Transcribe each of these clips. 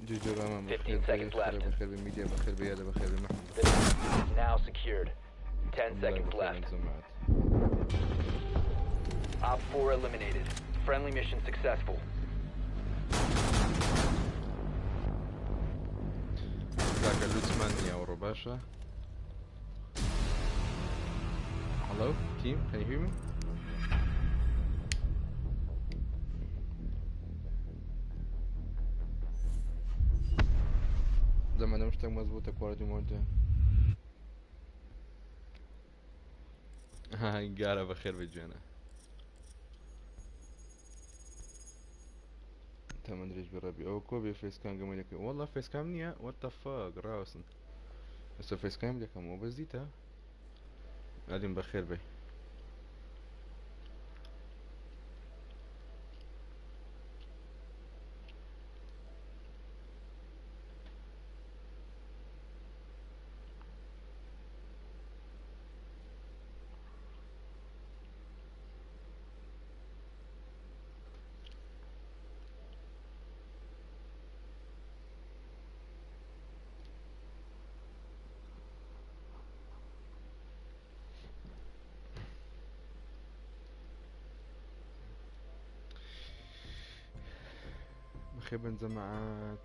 جوجو رامان بخير 15 بي seconds left. بخير بميديا بخير بيادا بخير بمحمد The diffuser is now secured. 10 والله seconds بخير left. انزمعت Op 4 eliminated. Friendly mission successful. ذاك اللوتمان يا ورباشا. Hello team, can you hear me? زمان مش تاك مظبوطة كواليتي مونتا. هاي قارة بخير بجانا. انت ما ادري ايش بربي او كوبي فيس كام قام لك والله فيس كام نيا وات ذا فاك راسن بس فيس كام لك مو بزيتها قاعدين بخير بي بخير بنزمعات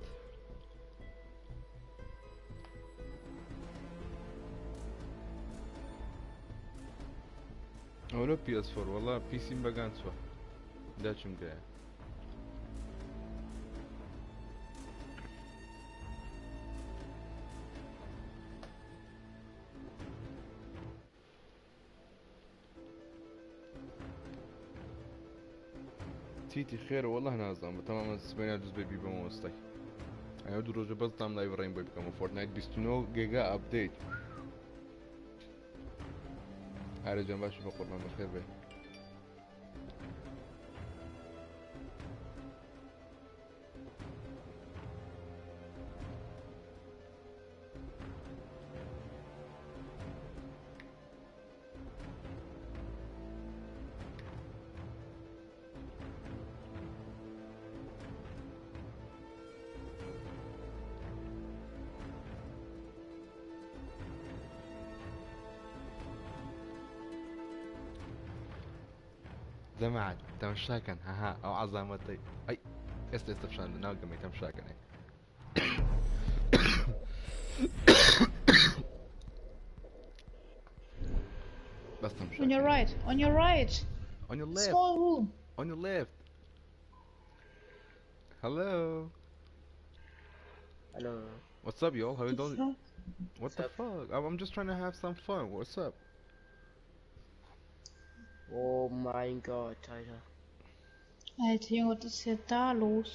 ولو بي اس 4 والله بي سي مبقان سوا داشم قاعد تيتي خير والله نازم تماما سبينا جزء بيبي بموستي انا دو روجه بس تام لايف رين بيبي كما فورتنايت 29 جيجا ابديت هذا جنب اشوف قرنا بخير بي زمعت تمشاكن ها او عظمتي اي استفشان ناقمي تمشاكن بس تمشاكن On your right, on your right. on your left Small room. on your left hello Hello. what's up y'all how you doing Fuck. what the up? fuck I'm just trying to have some fun what's up Oh mein Gott, Alter. Alter Junge, was ist hier da los?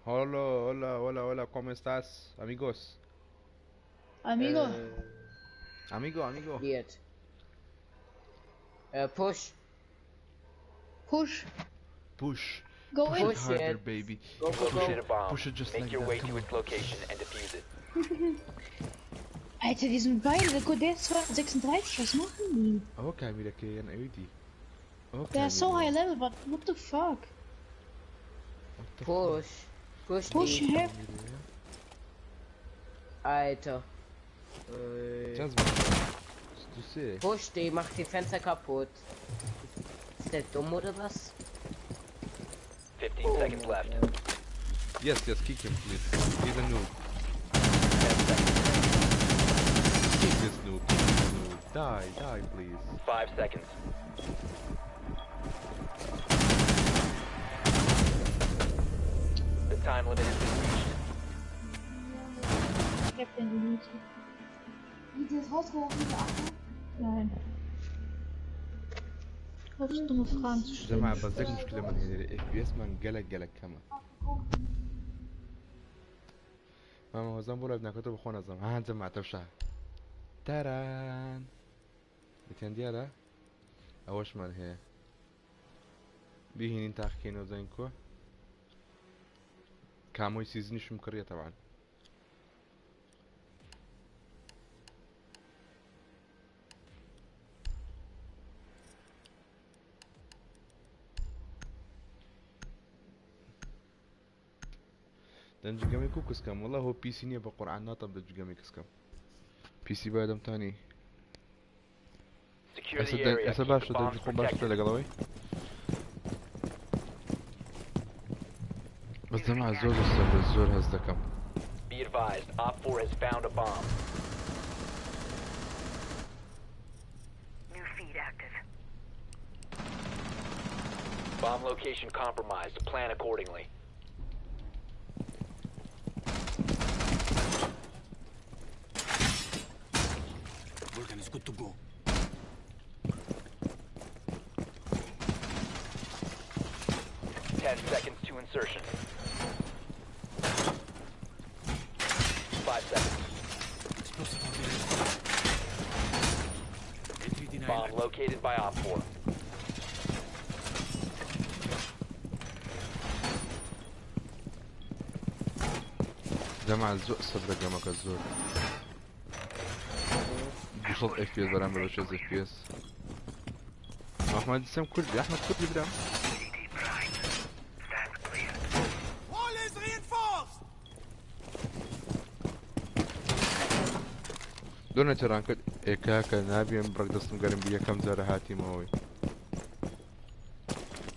hola hola hola hola ¿cómo estás amigos Amigo, amigo Geht. Push. push. push Go push in. it Push harder it. baby Go, go, Located go. a bomb. push it just Make like your that way come to on its location and defuse it. Alter, die sind beide. Der ist 36. Was machen die? اوكي ميرا كي انا ايدي They're so high level, but what the fuck? Push. Push Push die. him. Alter. جذب du siehst Push die, mach die Fenster kaputt. Ist der dumm oder was? 15 seconds left. yes kick him please he's a noob 10 seconds. kick this noob die please 5 seconds. The time limit has been reached. Ich hab den deleted. Video ist rausgeworfen, diese Akte. Nein. Hörst dumme Fragen zu stellen? جماعة بزيك مشكلة من هنا الاف بي اس من قلق كمان ماما هو زنبور ابن كتب اخونا زم ها جماعة تبشها تاران بتين ديالا اوش من هي بيهين انت احكينو زينكو كامو سيزني شو مكرية طبعا دنجقامي كوكس كم والله هو بي سي نية بقرعان ناطب دنجقامي كسكم بي سي بعدم تاني Secure the area. هسه Keep باش the bombs دنجقون باش protected. تلاقي بس ده مع الزول الزول هزدا كم Be advised, Op 4 has found a bomb. New feed active. Bomb location compromised. Plan accordingly. Vulcan is good to go. Seconds to insertion. 5 seconds. Explosive on the left. Bomb located by Op 4. جمع الزق صدر جمعك الزور بصوت اف بي اس برام بلوش اف بي اس احمد السم كردي احمد كردي برام Wall is reinforced. دون تران كد اكاكا نابي برق دستم قرن بيا كم زارة هاتي موي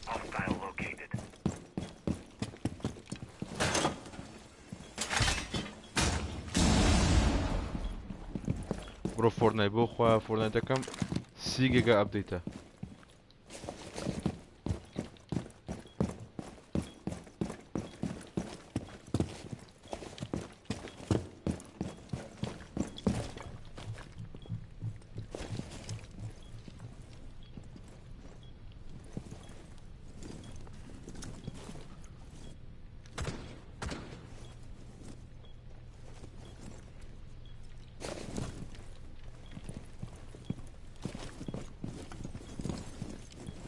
Hostile located. برو فورنايت بو خوا فورنايت كم 3 جيجا ابديتا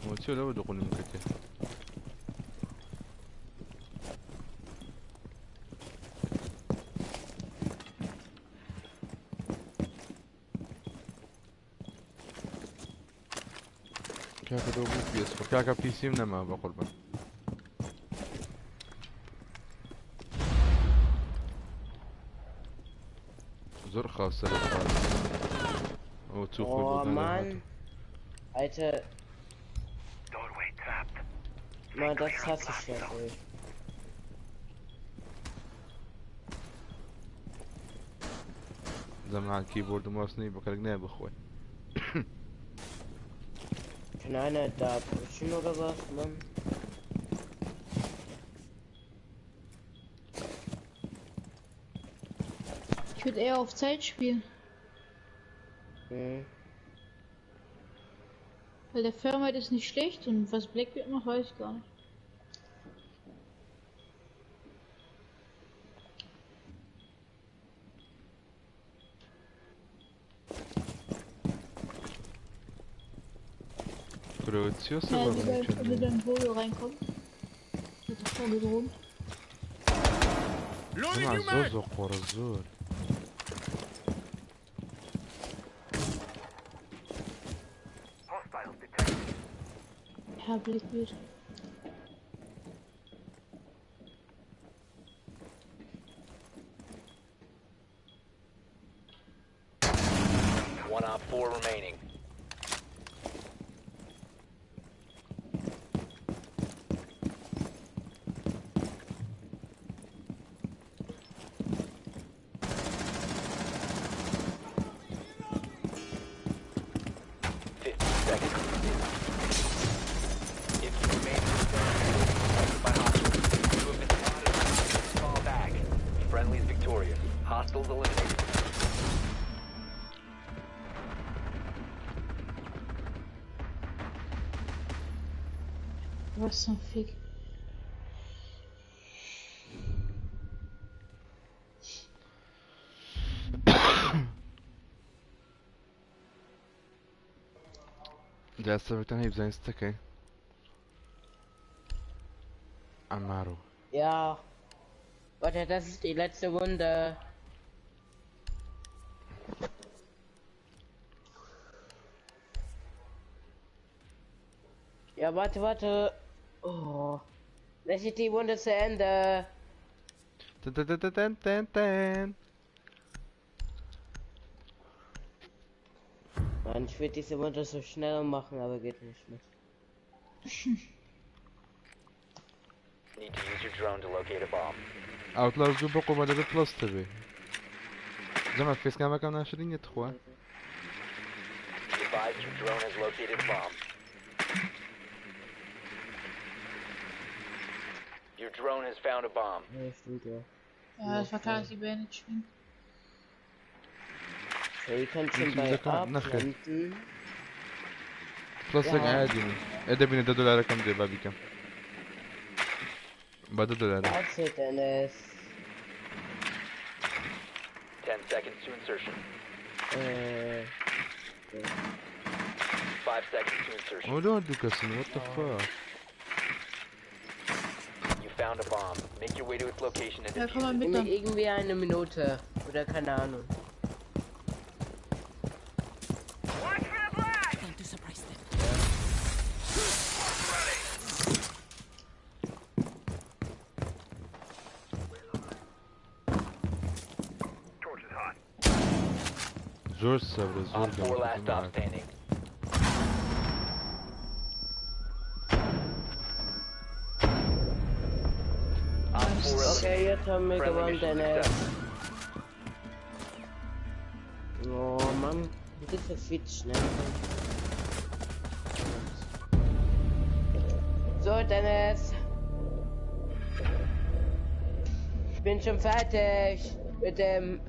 موتيو لو دقوني مكتة كاكا دو بو بي اس كاكا بي سي منما بقربان زر خاصة للخاص او Oh Mann. Alter, Doorway trapped. Mann, das hasse ich ja, ey. زمع الكيبورد وماسني بكرقناه بخوي Kann einer da pushen oder was, Mann? Ich würde eher auf Zeit spielen. Hm. Weil der Firmware ist nicht schlecht und was Blackbeard macht, weiß ich gar nicht. كروتسيوس Ja, ولا wie beim ممكن Volo reinkommt. Wird das vorgedroht. جمع الزوز ورا الزور Hostiles detected. Ja, Blackbeard. One Op 4 remaining. Hostiles eliminated. Was zum Fick. ده استفدت انا بزين استكي Amaro. Ja. Warte, das ist die letzte Runde. Ja, warte. Oh. Das ist die Runde zu Ende. Tän, tän, tän, tän, tän, tän, tän. Mann, ich würde diese Wunder so schneller machen, aber geht nicht mehr. Need to use your drone to locate a bomb. Outlaws du بقوا مدد بلس تبي جماعة فيس كان مكان 20 يتخوى Be advised your drone has located a bomb. Your drone has found a bomb. Ja, stimmt ja. Ja, das war klar, dass die Bälle nicht schwingen. So, ihr könnt schon Wie bei viel Sekunden nachher? Abblenden. بلس Ja. عادي اذا بين $1 كم دي بابي كم بعد $1 That's it, Dennis. 10 seconds to insertion. 5 seconds to insertion. Oh don't do cussing, what the fuck You found a bomb. Make your way to its location and Ja, komm mal defuse it. mit dann. Irgendwie eine Minute. Oder keine Ahnung. Going to surprise them. Torch is hot. زور الصبر زور Op 4 last stop قبل standing. Op 4 Okay, jetzt haben wir Friendly gewonnen, mission Dennis. success. Oh Mann, das ist viel zu schnell. So, Dennis. Ich bin schon fertig mit dem,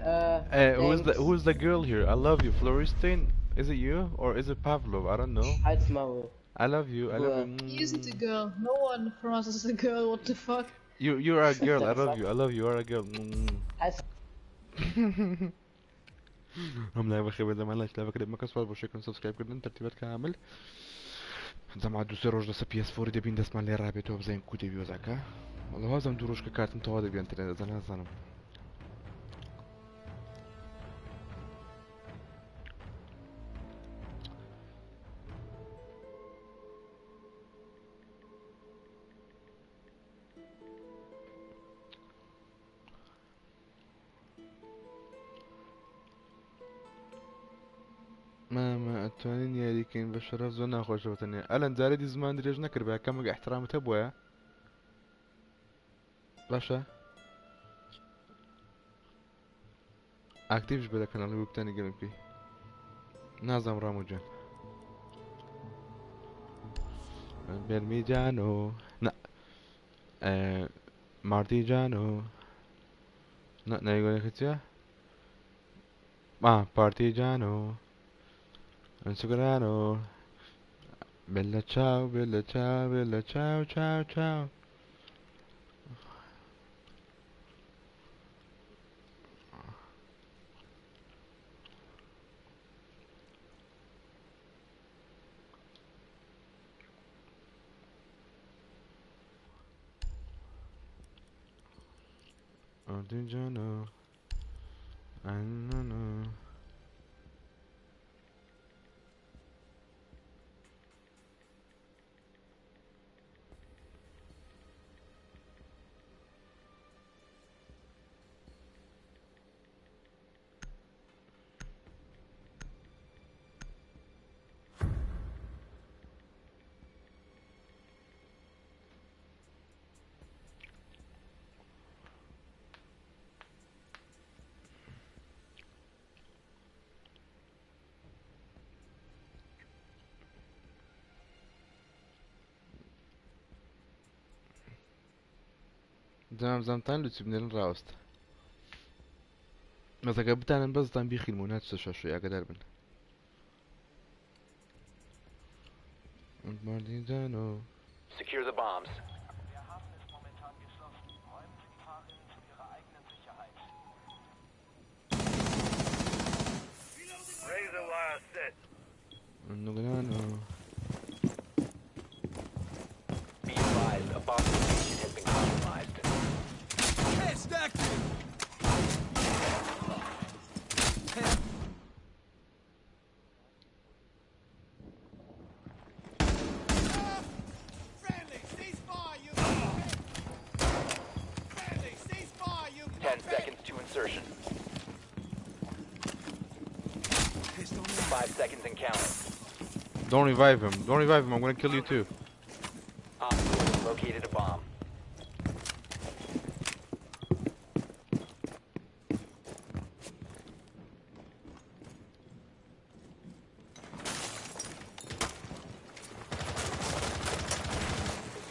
Hey, Dings. who's the girl here? I love you, Floristine. Is it you or is it Pavlov? I don't know. Halt's Maul. I love you. I love you. He isn't a girl. No one from us is a girl, what the fuck? You're a girl. I love you. I love you. You're a girl. Halt's हम live خير زمان لايك لايف كده مكس فالو شكرا سبسكرايب كده ترتيبات كامل زعما دوسي روج دس بي اس 4 دي بين دس مال رابطه بزين كودي بيو زكا والله هذا ندوروش كارت متواضع بين ترى زنا زنا ما اتوانين يا ليكين بشرف زونا خوش وتني الان زاري دي زمان دريج نكر بها كم احترام تبويا باشا اكتيفش بلا كان اللي بتاني قلب كي نازم رامو جان برميجانو لا مارتيجانو لا يقول لك تيا partigiano Instagrano bella ciao bella ciao ciao ciao partigiano I don't know زمتان لو تبنين راوست مثلا قبتان بزتان بيخي المونات شو يا قدر بن Martijano Secure the bombs. Razor wire set. Nograno Be advised, a bomb location has been compromised. Test active! Friendly, cease fire, you... Friendly, cease fire, you counting. Don't revive him. Don't revive him. I'm gonna kill you too. Op 4 has located a bomb.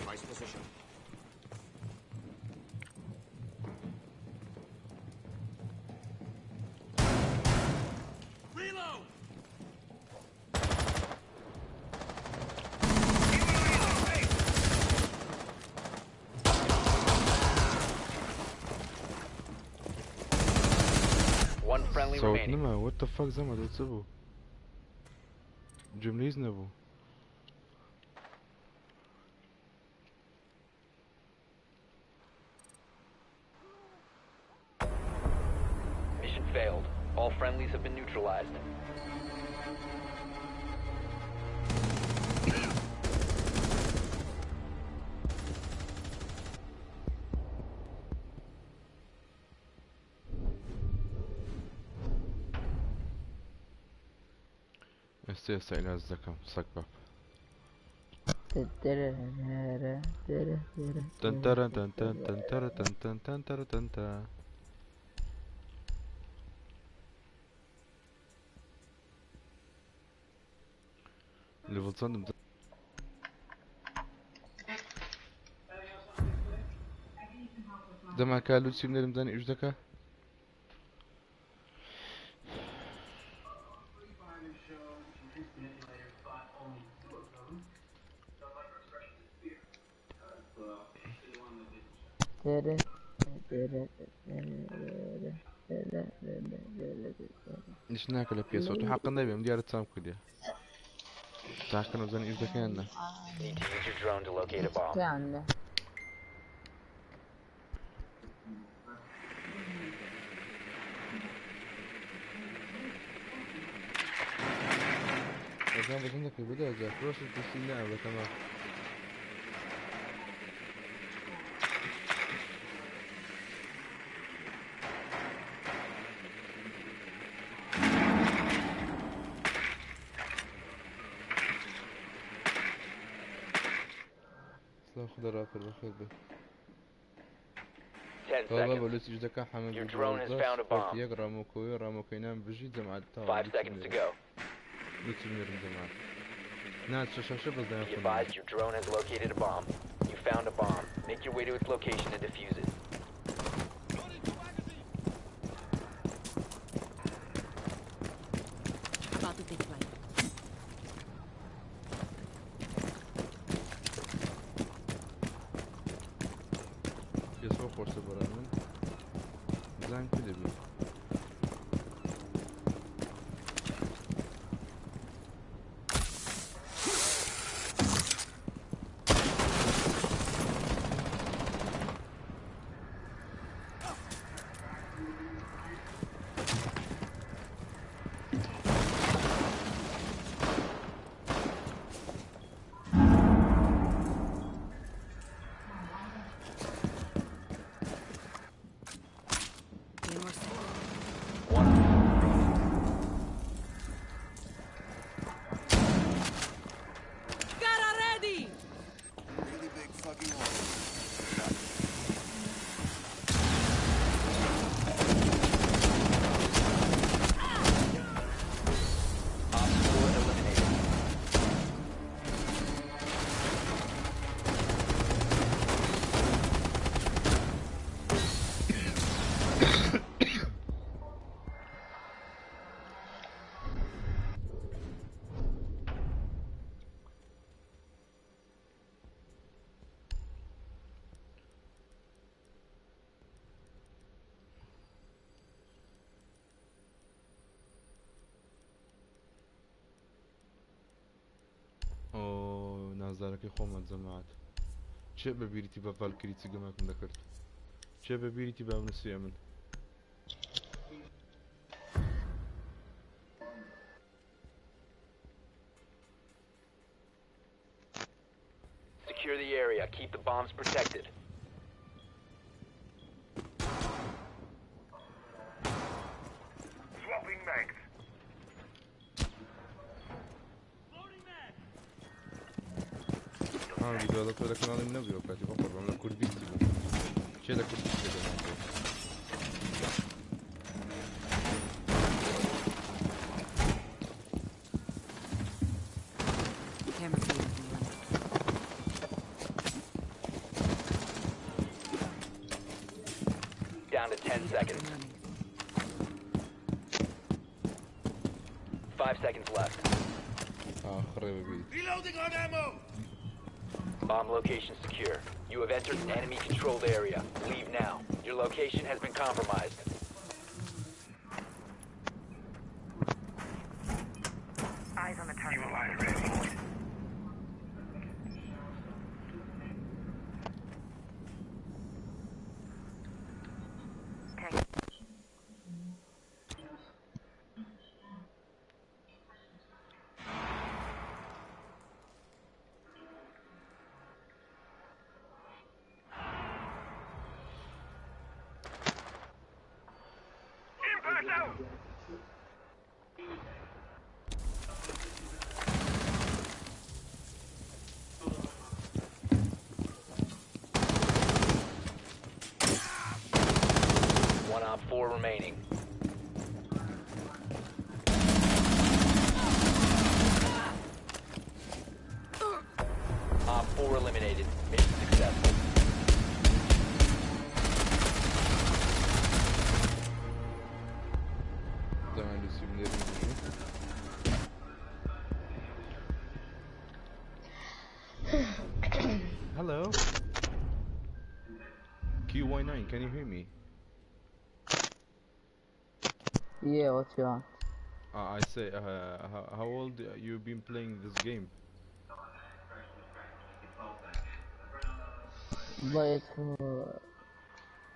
Nice position. Reload! One friendly So remaining. نما what the fuck زعما تسبو جمليز نبو. Mission failed. All friendlies have been neutralized. استيسا إلى الزكام سكباب. تنترا تنتن تنترا تنتن تنترا تنتا. Level 20 Dema ka lütsimlerimden ücdeka. Niş nakala piyasot hakkında benim diğer tsam kılıyor. Taşkın özden ücdeka yanına. Need to use your drone to locate a bomb. عنده Özden bakın da kıyıbı da olacak. Burası üstünde abi tamam. لا خضر آخر بخير به 10 طالما seconds. بوليس إجدكا حمد Your drone has found a bomb. يقرأ موكوي راموكي نام بجي جماعة 5 seconds to go. لتسميرم جماعة ناس شاشة بس دايما Be advised, your drone has located a bomb. You found a bomb. Make your way to its location and defuse it. About to take flight. يسوى فرصة برامن زان كده بي Three more seconds. One. Gara ready! Really big fucking hole. Op 4 eliminated. اوه نازدارك خومت جماعة چه ببیریتی با فالکریتی گمکم دکرد چه ببیریتی با ونسوی من Secure the area. Keep the bombs protected. Swapping mags. ها ویدیو دا تو kanalım ne diyor kati bakar ben Kürdisti bu. Şey de Kürdisti de ben. Camera feed is Down to 10 seconds. running. 5 seconds left. خرب بيت. Reloading on ammo! Bomb location secure. You have entered an enemy-controlled area. Leave now. Your location has been compromised. Eyes on the target. You are ready. Impact out! One op 4 remaining. Op 4 eliminated. Mission successful. Daha resimlerini düşün. Hello. QY9, can you hear me? Yeah, what you want? I say, how old you been playing this game? Played for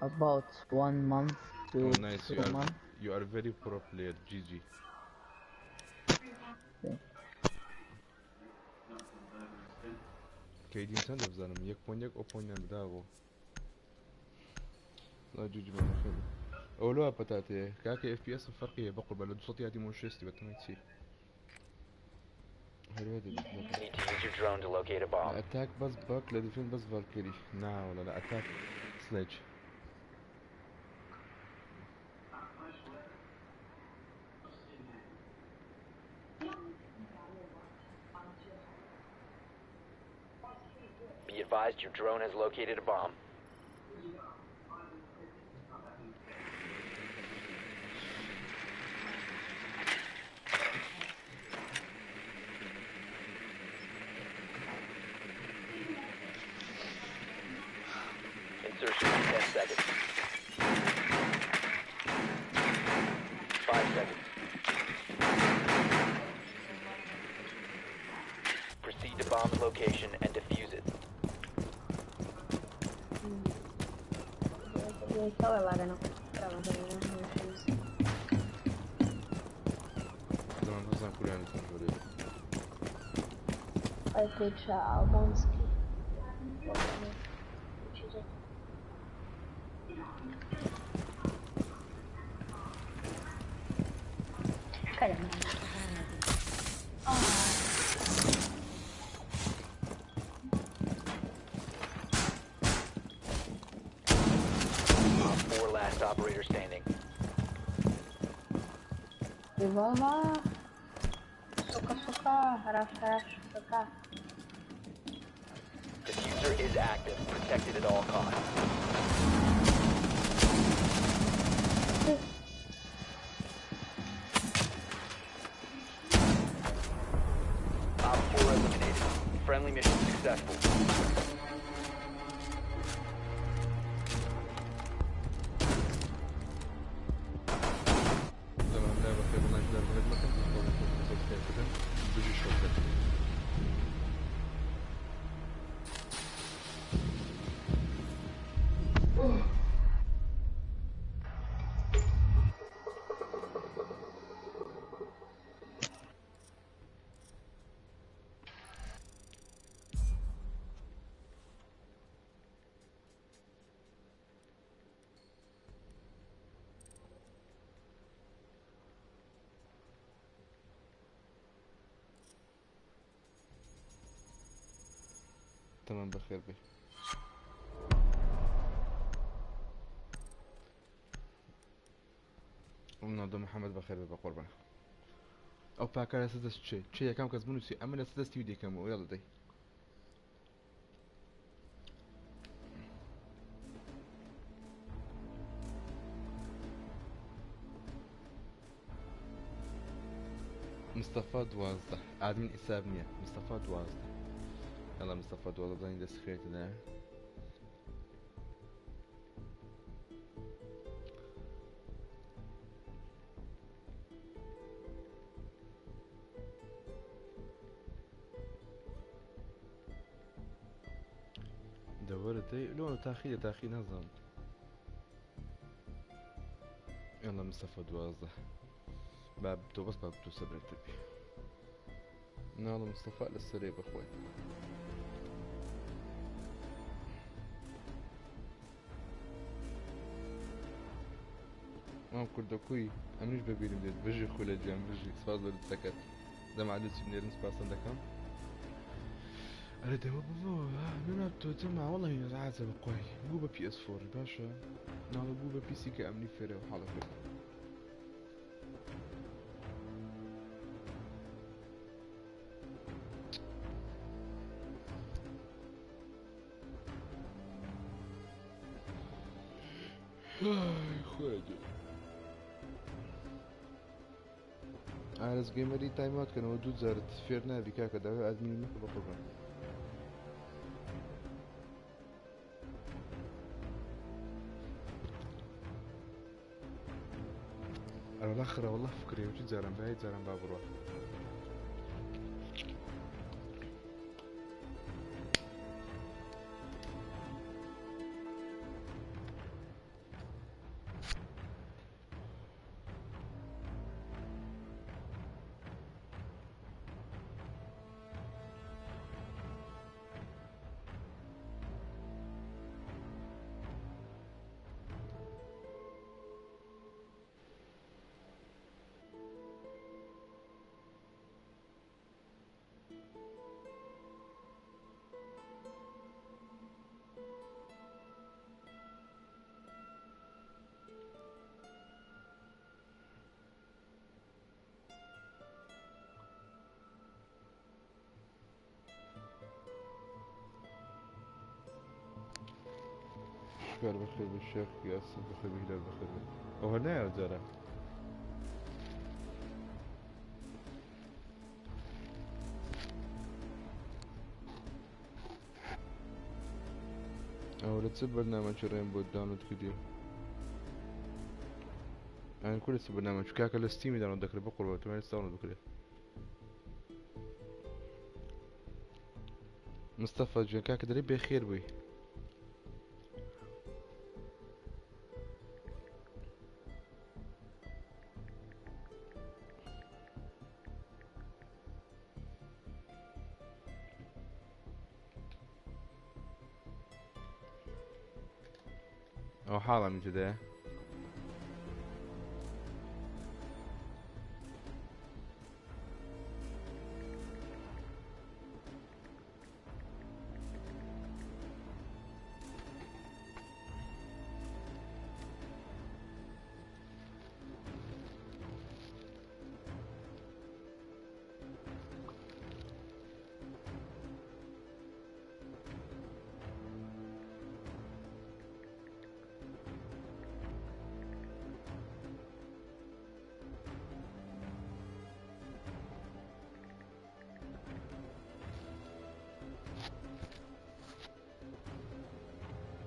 about 1 month to Oh, nice. 2 months. You are very pro player. GG. كايدين سنة بزانم يك بونيك أو بونيان داغو لا جوجي ما نخلي أولوها بتاتي كاكي FPS فرقية بقرب على صوتي هاتي مونشيستي بتميتي حلو هذي Need to use your drone to locate a bomb. أتاك بس باك لدفين بس فالكيري نا ولا لا أتاك سليج Be advised your drone has located a bomb. Insertion in 10 seconds. 5 seconds. Proceed to bomb's location and defuse it. زمان حسن كلها نتنفر I played Albonski. Caramba. Op 4 last operator standing. Revolver. Suka, harash, suka. Diffuser is active, protected at all costs. Op 4 eliminated. Friendly mission successful. زمان لعبة خير الله يجدر بهذا المكان تختار الكوكب كيف كده بيجي شوكة تمام بخير بي. منظم محمد بخير بي بقربنا او باكر سدس تشي كم كز منو سي امنا سدس تيودي كم ويلا دي مصطفى دوازده ادمن حسابنيه مصطفى دوازده يلا مصطفى دوازده زين دس خيرت ده دورت لونه تاخير نظام يلا مصطفى دوازده باب تو بس باب تو صبرت بي يلا مصطفى للسريع بخوي ما كردكوي امنيش ببيرم ديت بجي خولا جام بجي سفاز سكت ده ما عدت بنيرن سباسن دكم أريد بابا من أبتو تمع والله يزعز بقوي بوبا بي اس 4 باشا نالا بوبا بي سي كأمني فرق وحالة فرق خواجه عارز جيمري تايمات كان ودود زارت فيرنا بكا كدا ادمين مك بقربان انا الاخره والله فكري وجد زارن بعيد زارن بابروح شكرا بخير بالشيخ ياسر بخير بهلال بخير وهنا يا زلمة أو تسيب برنامج رينبو داونلود كدير أنا كل تسيب برنامج كاكا الستيم داونلود ذكر بقربه تمام داونلود بكره مصطفى جون كاكا دري بخير بي أو حاضر من جدا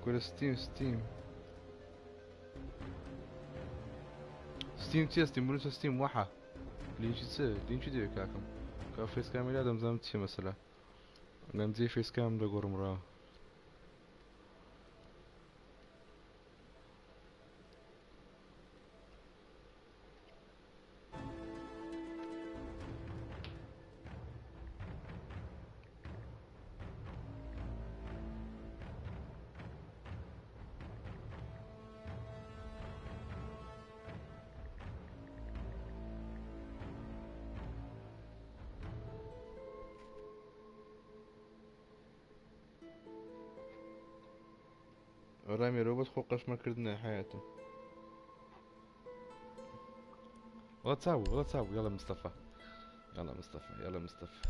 كل ستيم تيستي منو ستيم واحد لينشي تسير لينشي ديو كاكم كافيس كامل ادم زمتشي مثلا نمزي فيس كام دقور مراه رامي روبوت خو قشمر كردنا حياته. والله تصاوبوا يلا مصطفى. يلا مصطفى.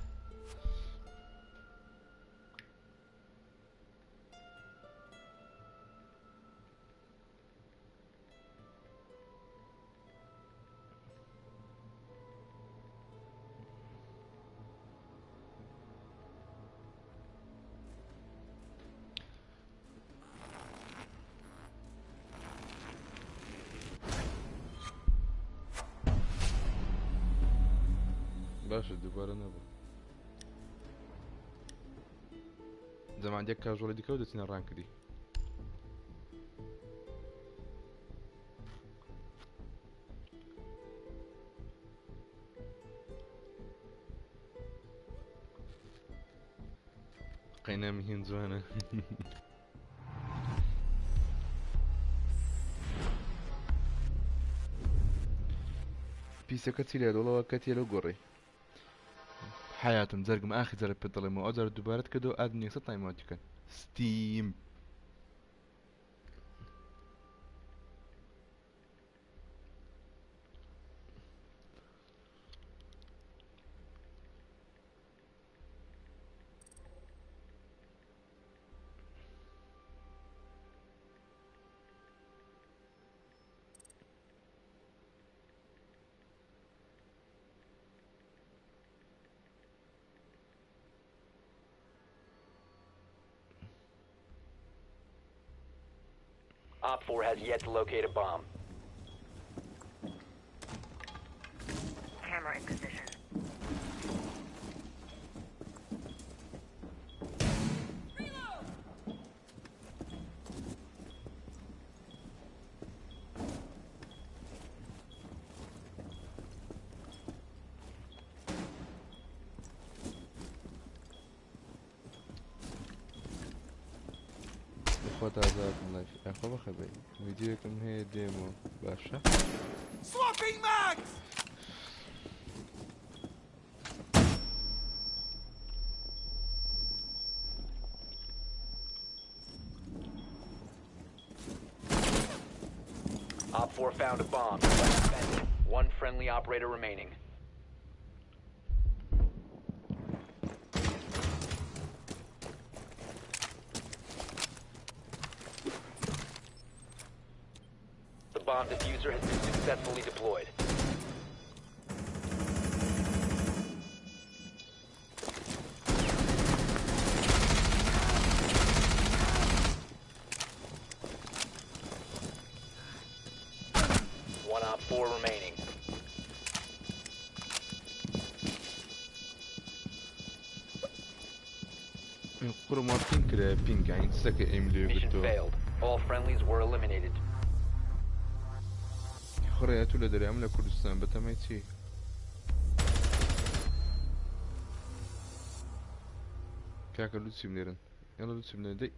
باش دوباره نبو زعما عندك كاجوال ديك ودتينا الرانك دي. لقينا مهين زوانه. بيسا كتير والله كتير قري حياتهم زرق ما اخي زر بيطلع مو ازر دوباره كدو ادني سطاي موتكن ستيم. Op 4 has yet to locate a bomb. Camera in position. اخوات اعزائكم الله اخو بخبي فيديوكم هي ديمو باشا. Swapping mags! Op 4 found a bomb. One friendly operator remaining. The bomb diffuser has been successfully deployed. One Op 4 remaining. يقولوا ما بينك بينك يعني تسكي ايملي Mission قلتو failed. All friendlies were eliminated. خريات ولا دري عملة كردستان بتميتي كاكا لوتسي منيرن يلا لوتسي منيرن دي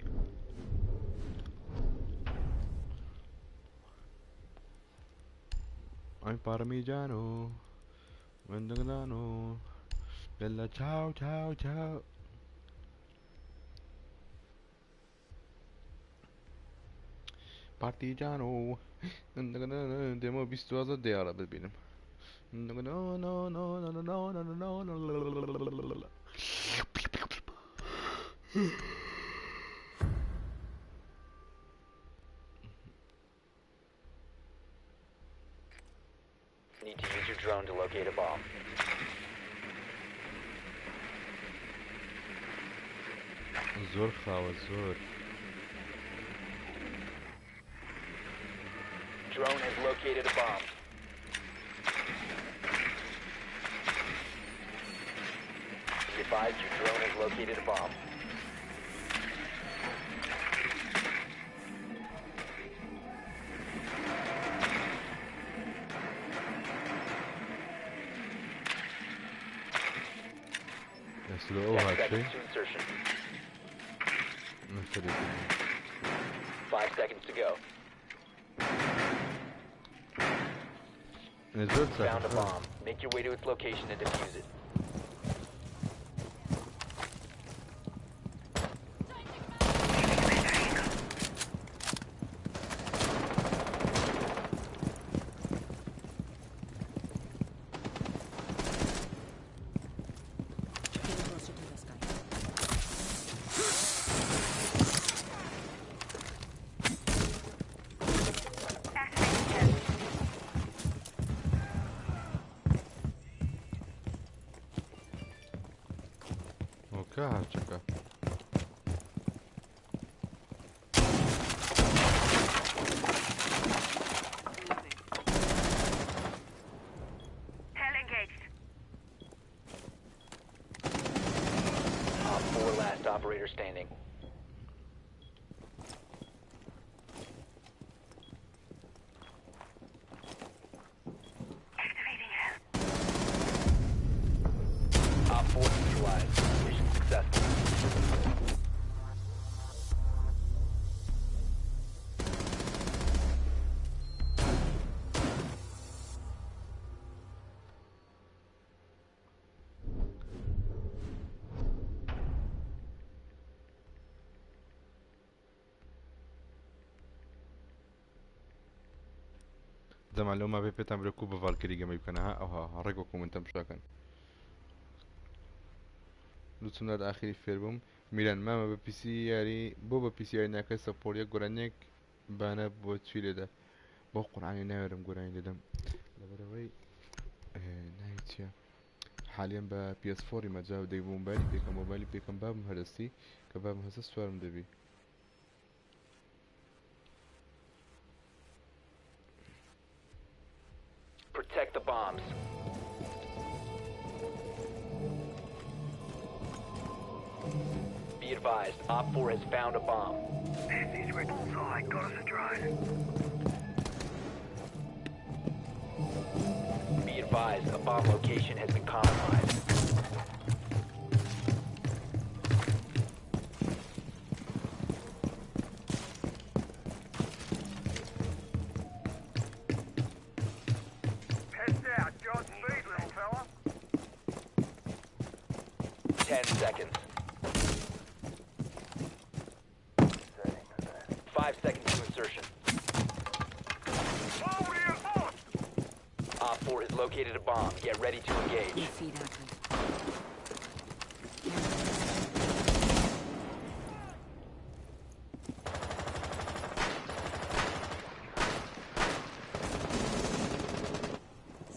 I'm parmigiano Vendano Bella ciao ciao ciao Partigiano Demo visto az a diarabet benim No no no no no no no no no no no. Need to use your drone to locate a bomb. زور خاوة زور Drone has located a bomb. Be advised your drone has located a bomb. يسلو 10 هاد seconds شي to insertion. نفرق 5 seconds to go. نزلت Found a bomb. Make your way to its location and defuse it. چکا Hell engaged. Op 4 last operator standing. Activating hell. Op 4 neutralized. Mission successful. زمان لو ما بيبيتم بركوب فالكري جمع يمكنها او ها رقبكم انتم شاكن لوتسنا الاخير فيربوم میرن ما به پی سی یاری بو به پی سی یاری نکه سپوریا گرانیک بنا بو چیله ده بو قرآنی نمیرم گرانی دادم لبروی نهیچیا حاليا با پی اس 4 مجاو دی موبایلی پیکم موبایلی پیکم باب مهرستی که باب مهرستی سوارم دبی Protect the bombs. Be advised, Op 4 has found a bomb. These were bullseye. Got us a drone. Be advised, a bomb location has been compromised. Heads out. Godspeed, little fella. 10 seconds. 5 seconds to insertion. Oh, reinforced! Op 4 has located a bomb. Get ready to engage. Your feet active.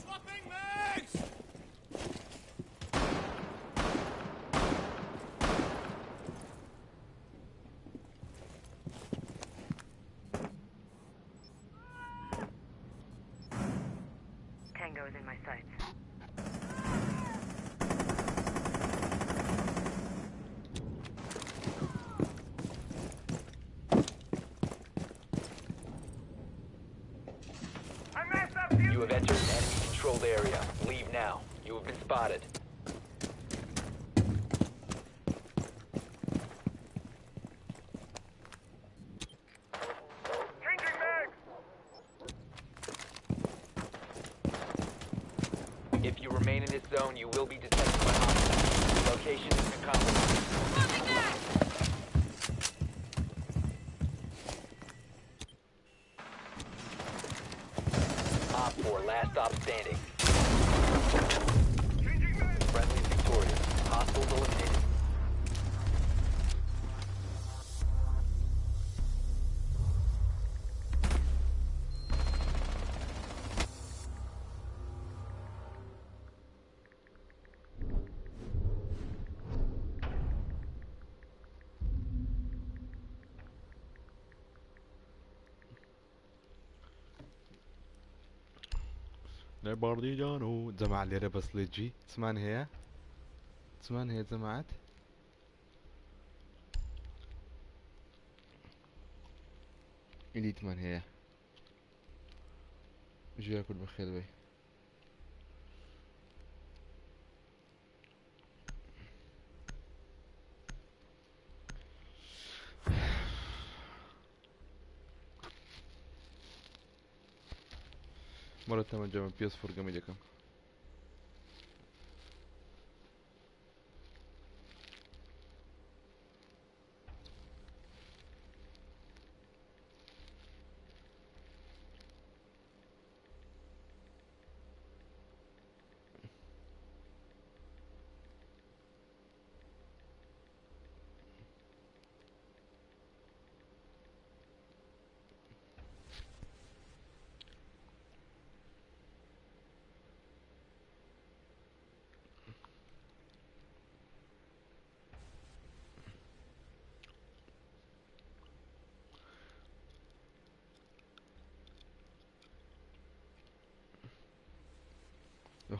Swapping mags! Tango is in my sights. I messed up You have entered an enemy-controlled area. Leave now. You have been spotted. Changing mags! If you remain in this zone, you will be detected by hostiles. Your location has been compromised. Op 4, last stop standing. Changing mags! Friendly is victorious. Hostiles eliminated. لباردي جانو جماعة اللي بس لجي سمان هي جماعات إليت من هي جي أكل بخير بي مرة تمام جمع بي اس 4 جميلة كم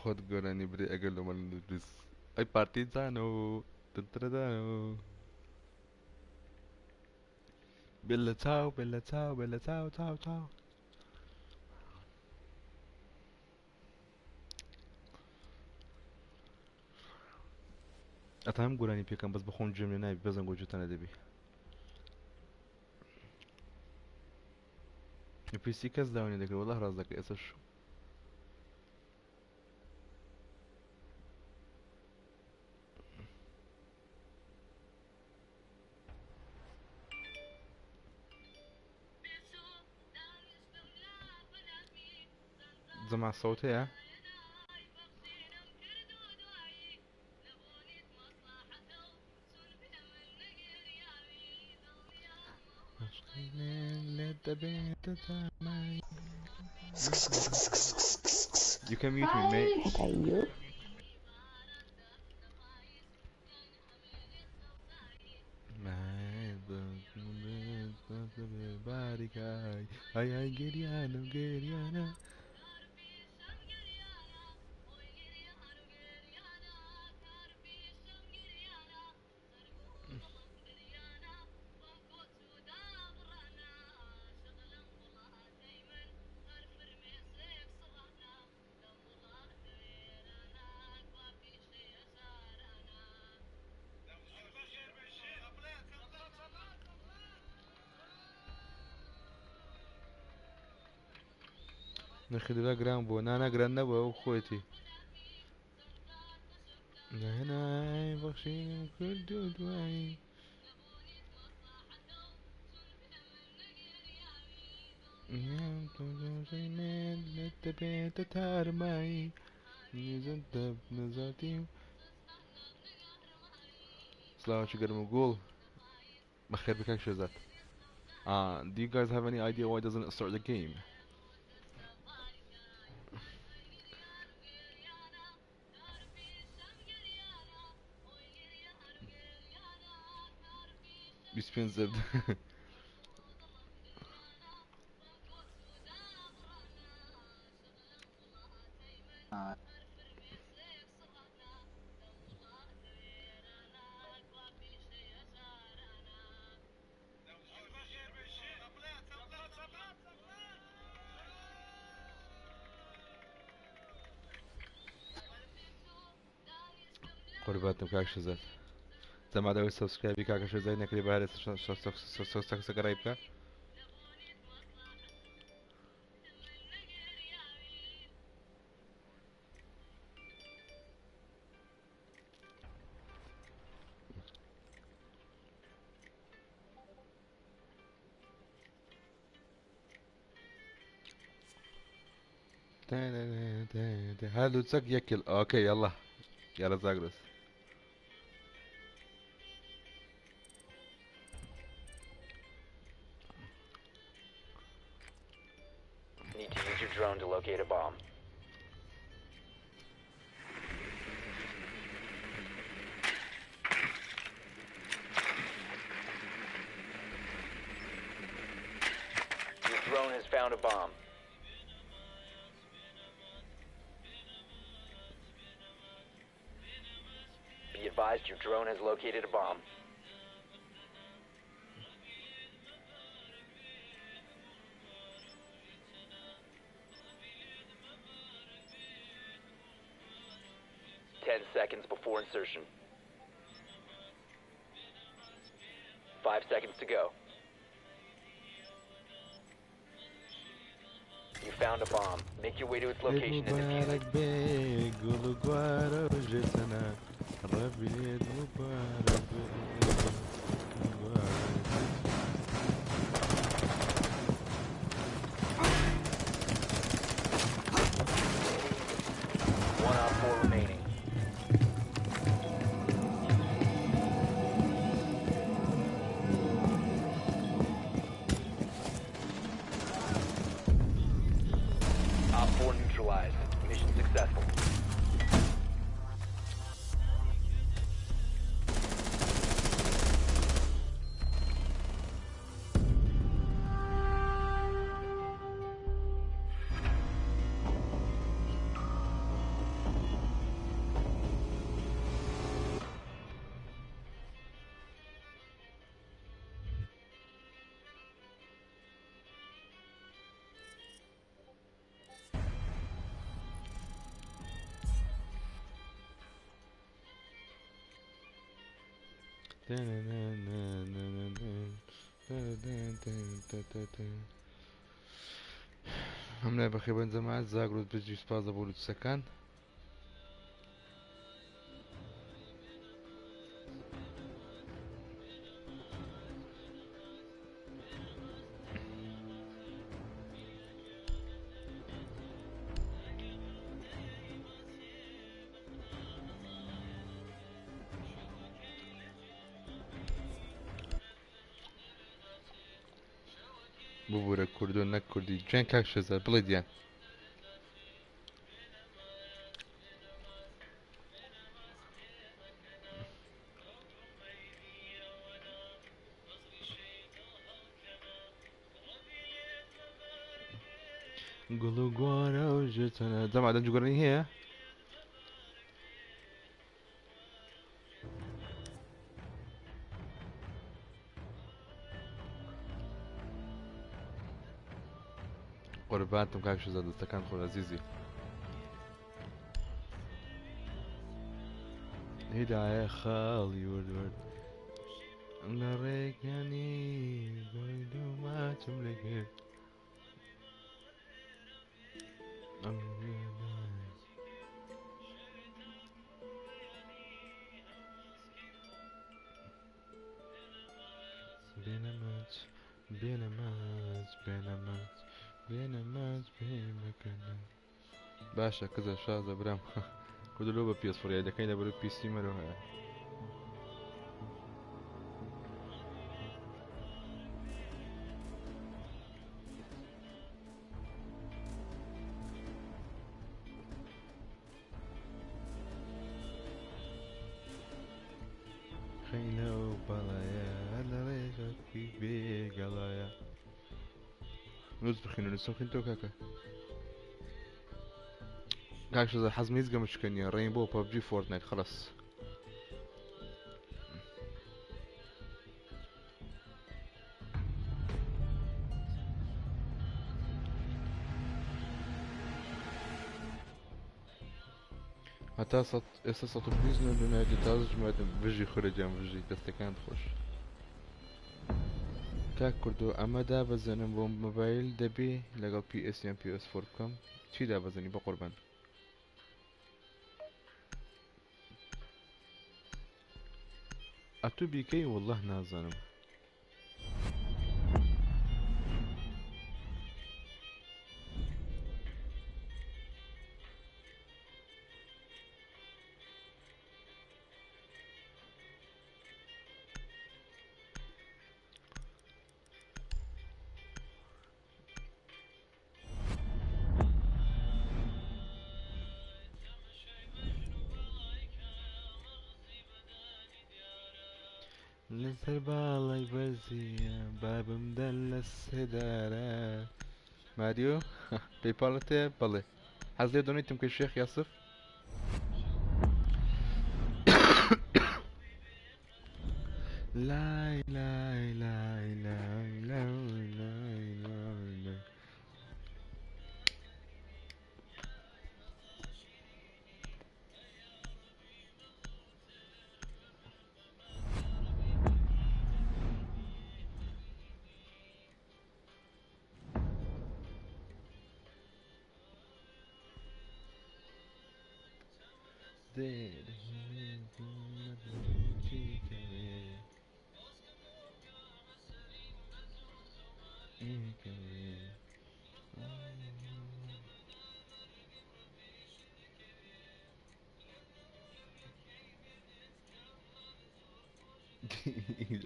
خد جولاني بري اقول له من ندرس اي بارتيزانو تتردانو بيلا تاو بيلا تاو بيلا تاو تاو تاو اتهم جولاني بيكم بس بخون جملة نايب بزن جوجتنا دبي البي سي كاس داوني ذكر والله رازقك اسش سمع صوتي ها You can mute me, mate. Okay, you. Ay, Geriano, Geriana. نخلي جرام بو نانا جران نبو اخوتي نانا بخشين كل دواي يا كل زين لتبيت تارماي نزلت بنزاتي سلام شو قدروا نقول بخير بك شو ذات do you guys have any idea why doesn't it start the game بيسبين زبد قرباتنا بكاك شو ذات زعما داوي سبسكرايب بكاك شو زي نكري بهاري سبسكرايب كا هادو تسك يكل اوكي يلا يلا زاغرس Need to use your drone to locate a bomb. Your drone has found a bomb. Be advised your drone has located a bomb. Seconds before insertion. 5 seconds to go. You found a bomb. Make your way to its location and defuse it. 1 out 4 remaining. Op 4 neutralized. Mission successful. Hamle بخیر بنزم از زاگرود بجی سپازا بولد سکن ببوره کردو نکردی جن کاک شزار بڵێ گوڵ و گوارە و ژێتەنە دەما دەنجگۆڕنی هەیە قوربانتم کاک شزار دەستەکان خۆر عەزیزی هیدایە خاڵی وەرد لە ڕێگەنی ماچم لێ کرد بێنەماچ بێمەکەنە باشە کزە شازە برام کودلۆ بە پێس فڕیای دەکەی لە بەرە پیسی مەرۆ هەیە خەینە و بەڵایە لە ڕێژەکی بێگەڵایە نوز بخین و نوسم خین تۆ کاکە کاک شزار حەزم هیچ گەمەشکە نییە ڕێین بۆ پەبجی فۆرتنایت خەڵەس هەتا ئێستا 120 دوونایەتی تازە ژمارەتم بژی خورەجیان بژی دەستەکانت خۆش کاک کردو ئەمە دابەزێنم بۆ مۆبایل دەبێ لەگەڵ PS یان PS4 بکەم چی دابەزێنی بە قوربان ئەتوو بیکەی وەڵڵاه نازانم لەسەر باڵای بەرزیە بابم دەن لە سێدارە ماریۆ پەیپاڵت هەیە بەڵێ حەز لێ دۆنەیتم کە شێخ یاسف لای لای لای لای لای لای لای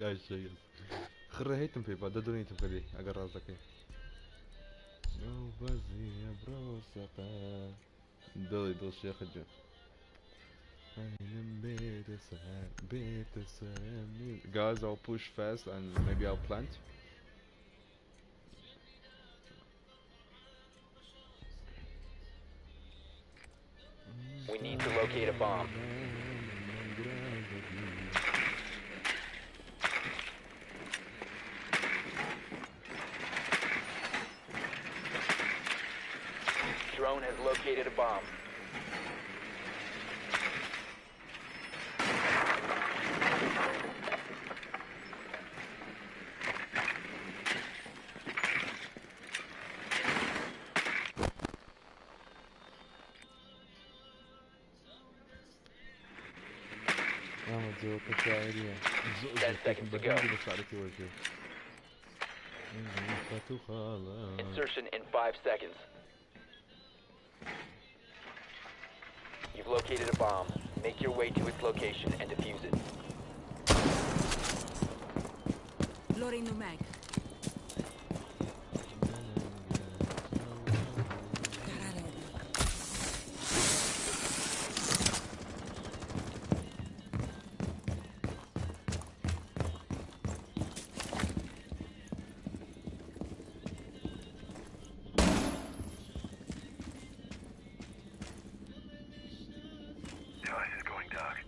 عشايز خرهيتم في بعد دونيتم كذي اقر راسك او بازي يا بروسقا دولي دول شيخ الجو guys I'll push fast and maybe I'll plant We need to locate a bomb. Drone has located a bomb. ذوق شاعرية 10 seconds to go. بس عليك وجهه خلاص. Insertion in 5 seconds. You've located a bomb. Make your way to its location and defuse it. Loading new mag. Device is going dark.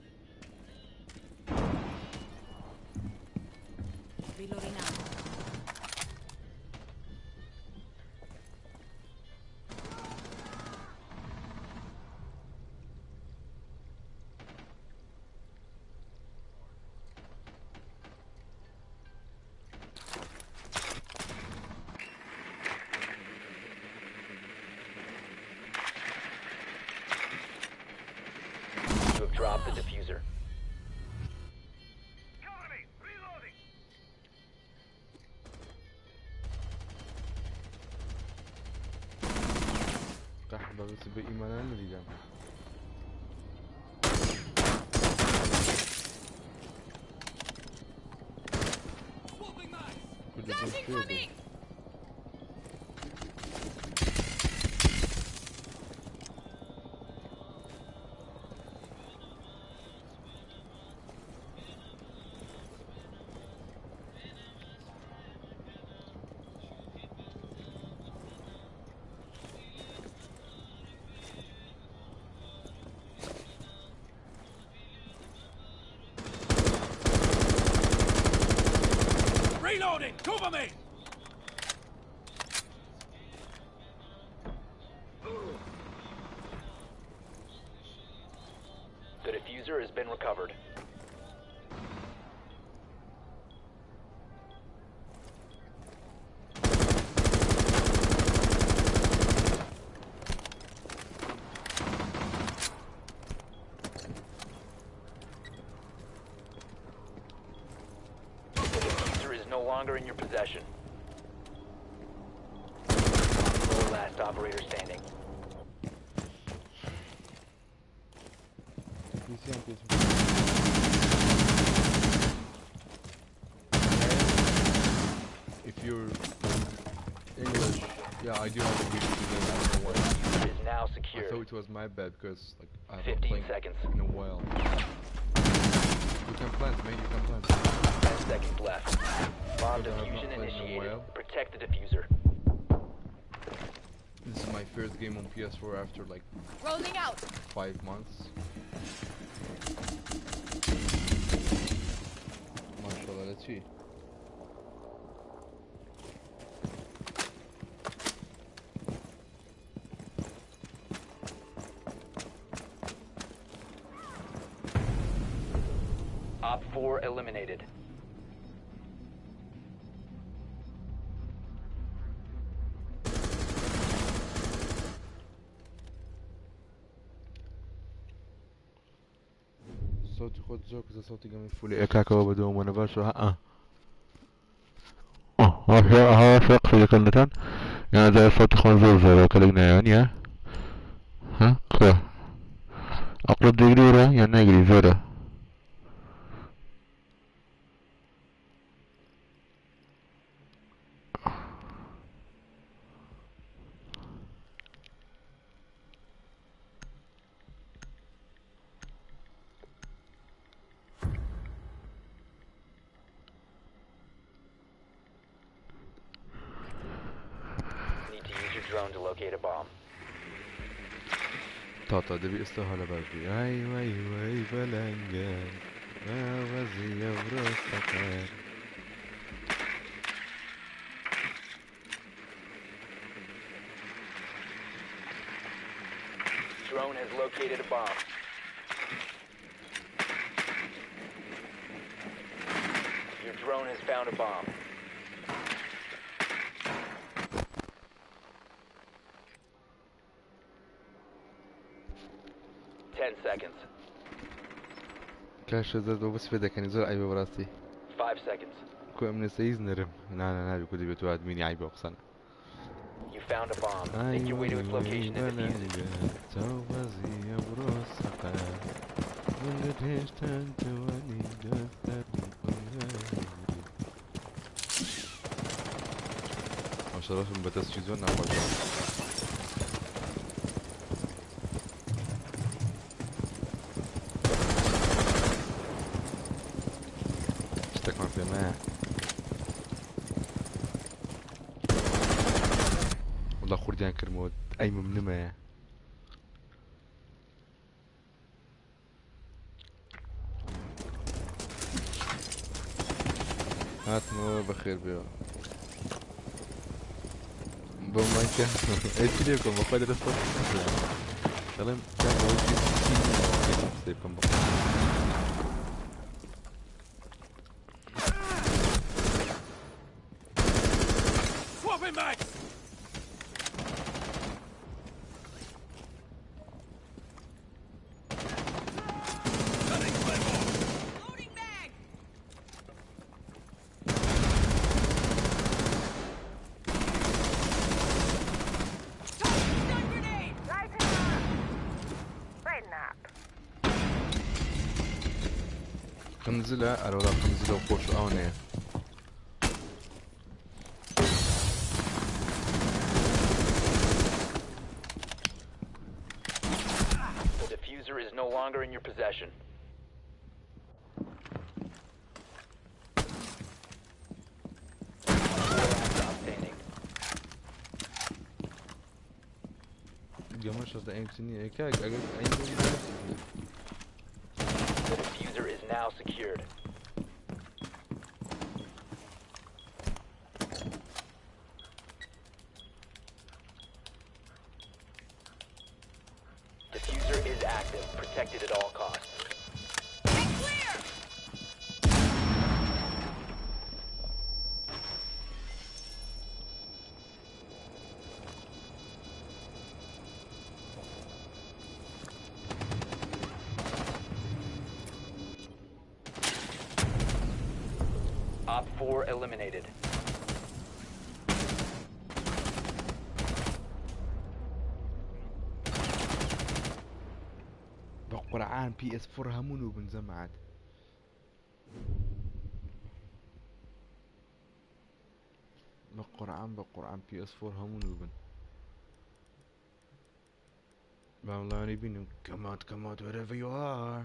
Reloading now. You have dropped the diffuser. Cover me! Reloading! قحبة بس بإيمانان نديدم كل ده شوفه Reloading! Cover me! The diffuser has been recovered. The diffuser is no longer in your possession. Four last operator standing. If you're English, yeah, I do have a week to do. I don't know why. It is now I secure. thought it was my bad because like I haven't 15 played seconds. in a while. You can plant, mate. You can plant. 10 seconds left. Bomb Because I have not diffusion played in a initiated. while. Protect the diffuser. This is my first game on PS4 after like Rolling out. 5 months. MashaAllah, let's see. Op 4 eliminated. صوتي خود زوك إذا صوتي قام يفولي إكاكا وبدون وأنا باشر ها شق في كلمتان يعني زي صوتي خون زور زور كلمنا يعني ها كا أقرب دقيقة يعني نجري زورة Need to use your drone to locate a bomb. طاطا دبي استهلا باردي أيوة أيوة أي بلنجان ما غزي وروستقان Drone has located a bomb. Your drone has found a bomb. Ten seconds. فلاش زاد بس فدا كان يزور عيبه براسي 5 seconds. كو من السيز نرم لا بيكون دي بتوعد مين عيبه وقصنا You found a bomb. Make your way to its location and defuse it. توازي بروسقة من ليش تنتواني ما شرف بتس شيزون نعمل اشتكنا في ماء والله خرديان كرمود اي ممنمة هات مو بخير بيو بمانكا ايش ليكم بقدر الصوت كلام كان موجود في سيبكم بقى Swapping mags! Loading mag! Tossing stun grenade! خنزلها أنا ولا خنزلها وخوش أونية The diffuser is no longer in your possession. Stop standing. جماش هذا أي سنين كاك أجل أي The diffuser is now secured. Diffuser is active, protected at all costs. Op 4 eliminated. بقرعان PS4 همونو بنزمعت بقرعان PS4 همونو بن والله نبينهم come out wherever you are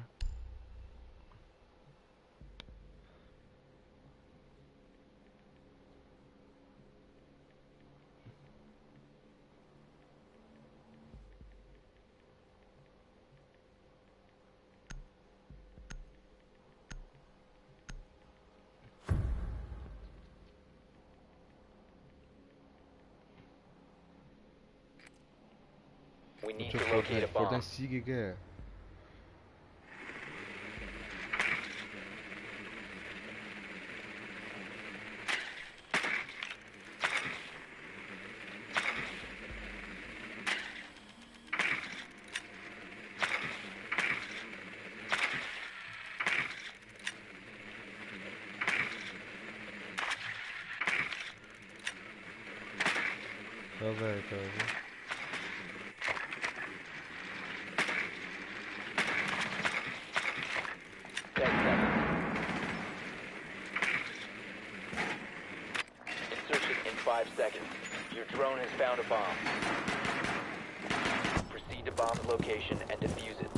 We need to locate a bomb. Buradan SGG Cover 10 seconds. Insertion in 5 seconds. Your drone has found a bomb. Proceed to bomb's location and defuse it.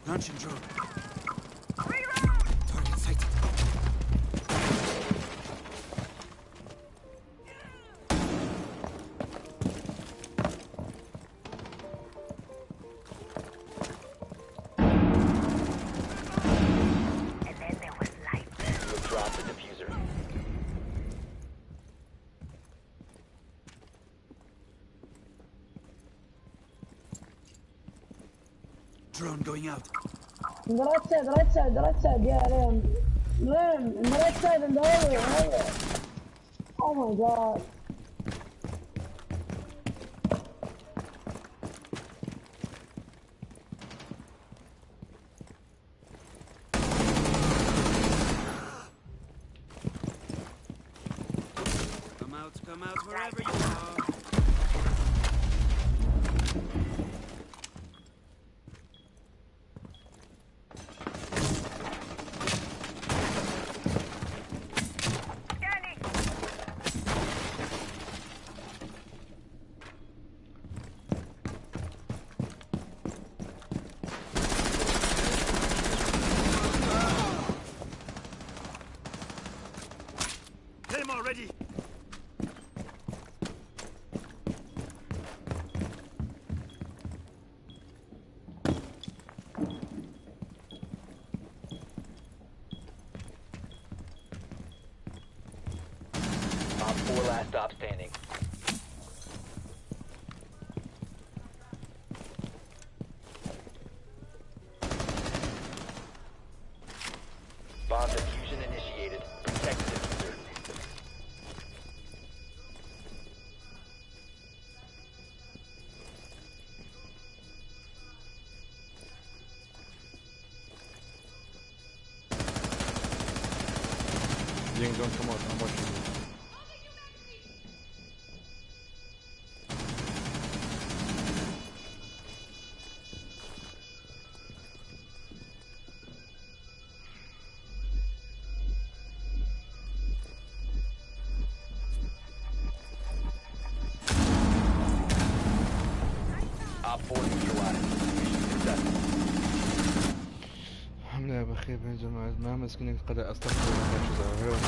Launching drone. Target sighted. Drone going out. On the right side, yeah, Ram. Ram, on the right side, in the hallway. Oh my god. Come out wherever you are. Him already. Op 4 last stop standing. Bomb diffusion initiated. Protect the diffuser. Ying, don't come out. I'm watching you. Op 4 neutralized. Mission successful. الحمد لله بخير يا جماعة. ما مسكين قد أستغفر الله.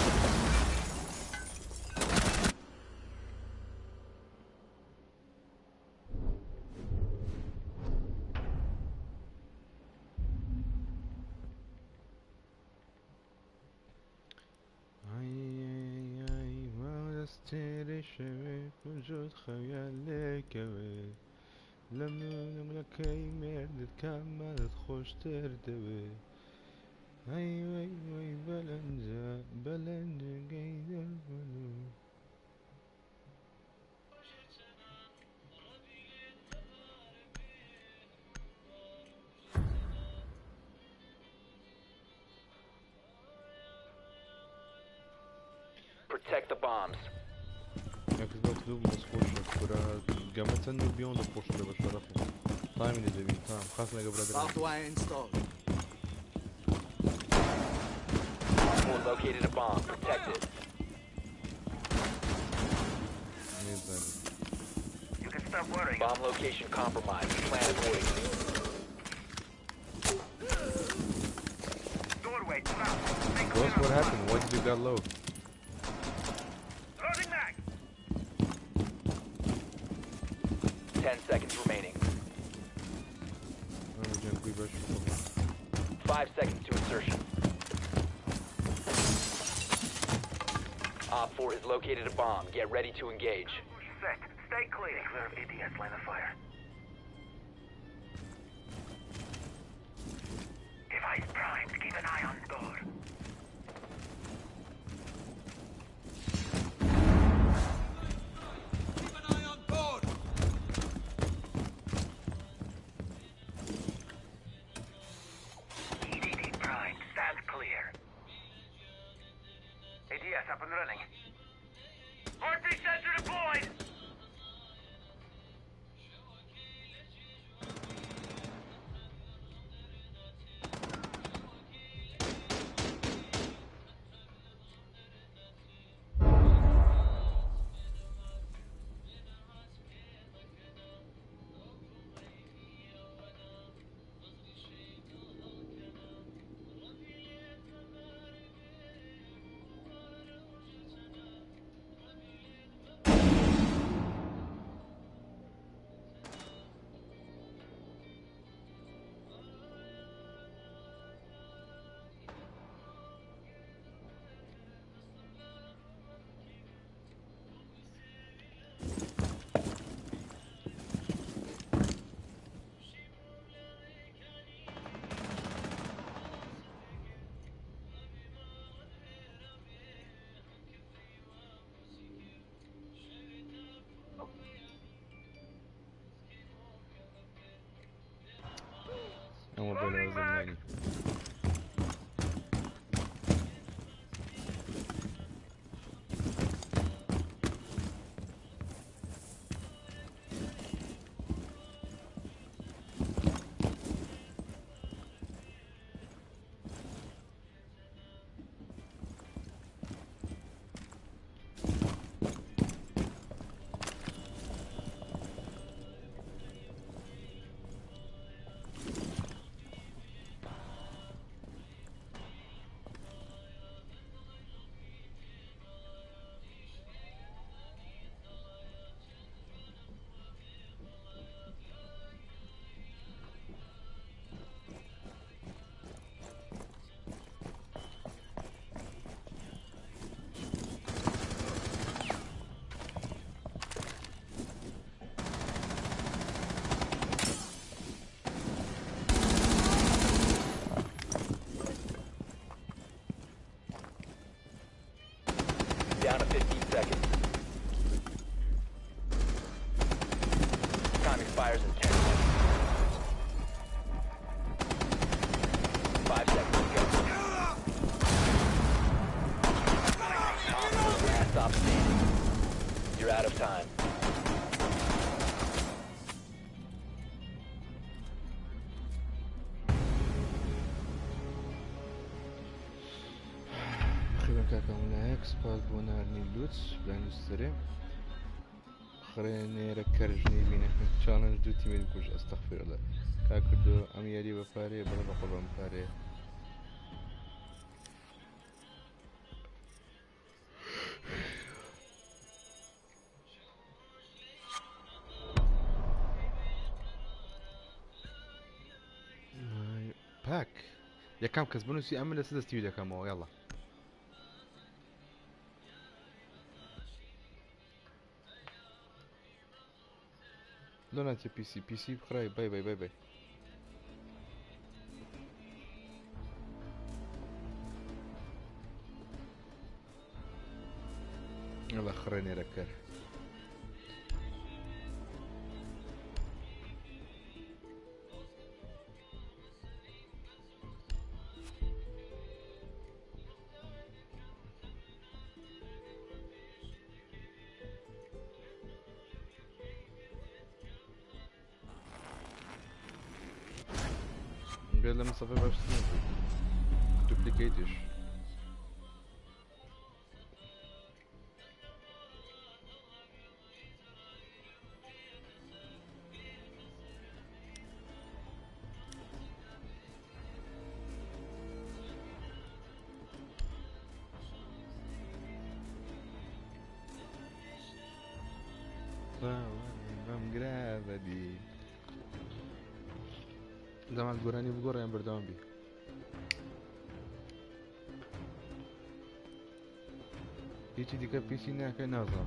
ما استري شوي وجود خيالك لما نملك أي مرد كملت خوش تردوي أي بلنجا قيد Protect the bombs. Jak zbatlu bezpośrednio, która gamecenny bią do poszły do szarafu. Tam nie dziewięć, tam, hasnego brada. Software installed. Op 4 located a bomb. Protect it. Nie znam. You can stop worrying. Bomb location compromised. Plan accordingly. Doorway, trap. Stay clear Ghost, of what the happened? Why did you got low? Loading mag. 10 seconds remaining. No, dziękuję bardzo. 5 seconds to insertion. Op 4 has located a bomb. Get ready to engage. Set. Stay clear. Clear of ADS line of fire. Device primed. Keep an eye on door. Keep an eye on board. EDD primed. Stand clear. ADS up and running. Heartbeat sensor deployed. موبايل وزماني. Down to 15 seconds. Time expires in 10 seconds. 5 seconds to go. Last stop standing. You're out of time. أخيرا كاكا باك بونارني اللوت بلان السريع خريني ركرجني بين تشالنج دو تيمي بكوش استغفر الله كاكدو اميالي بفاري برا قربان فاري باك يا كام كسبونو سي امل سيدا ستيو كامو يلا لا انت بي سي بخراي باي باي باي باي يلا خريني ركر قال لما صافي باش دوبليكيتيش I'm gravity زمان القراني بقرة بردوان بي هيجي ديكا بيسي ناكا نازا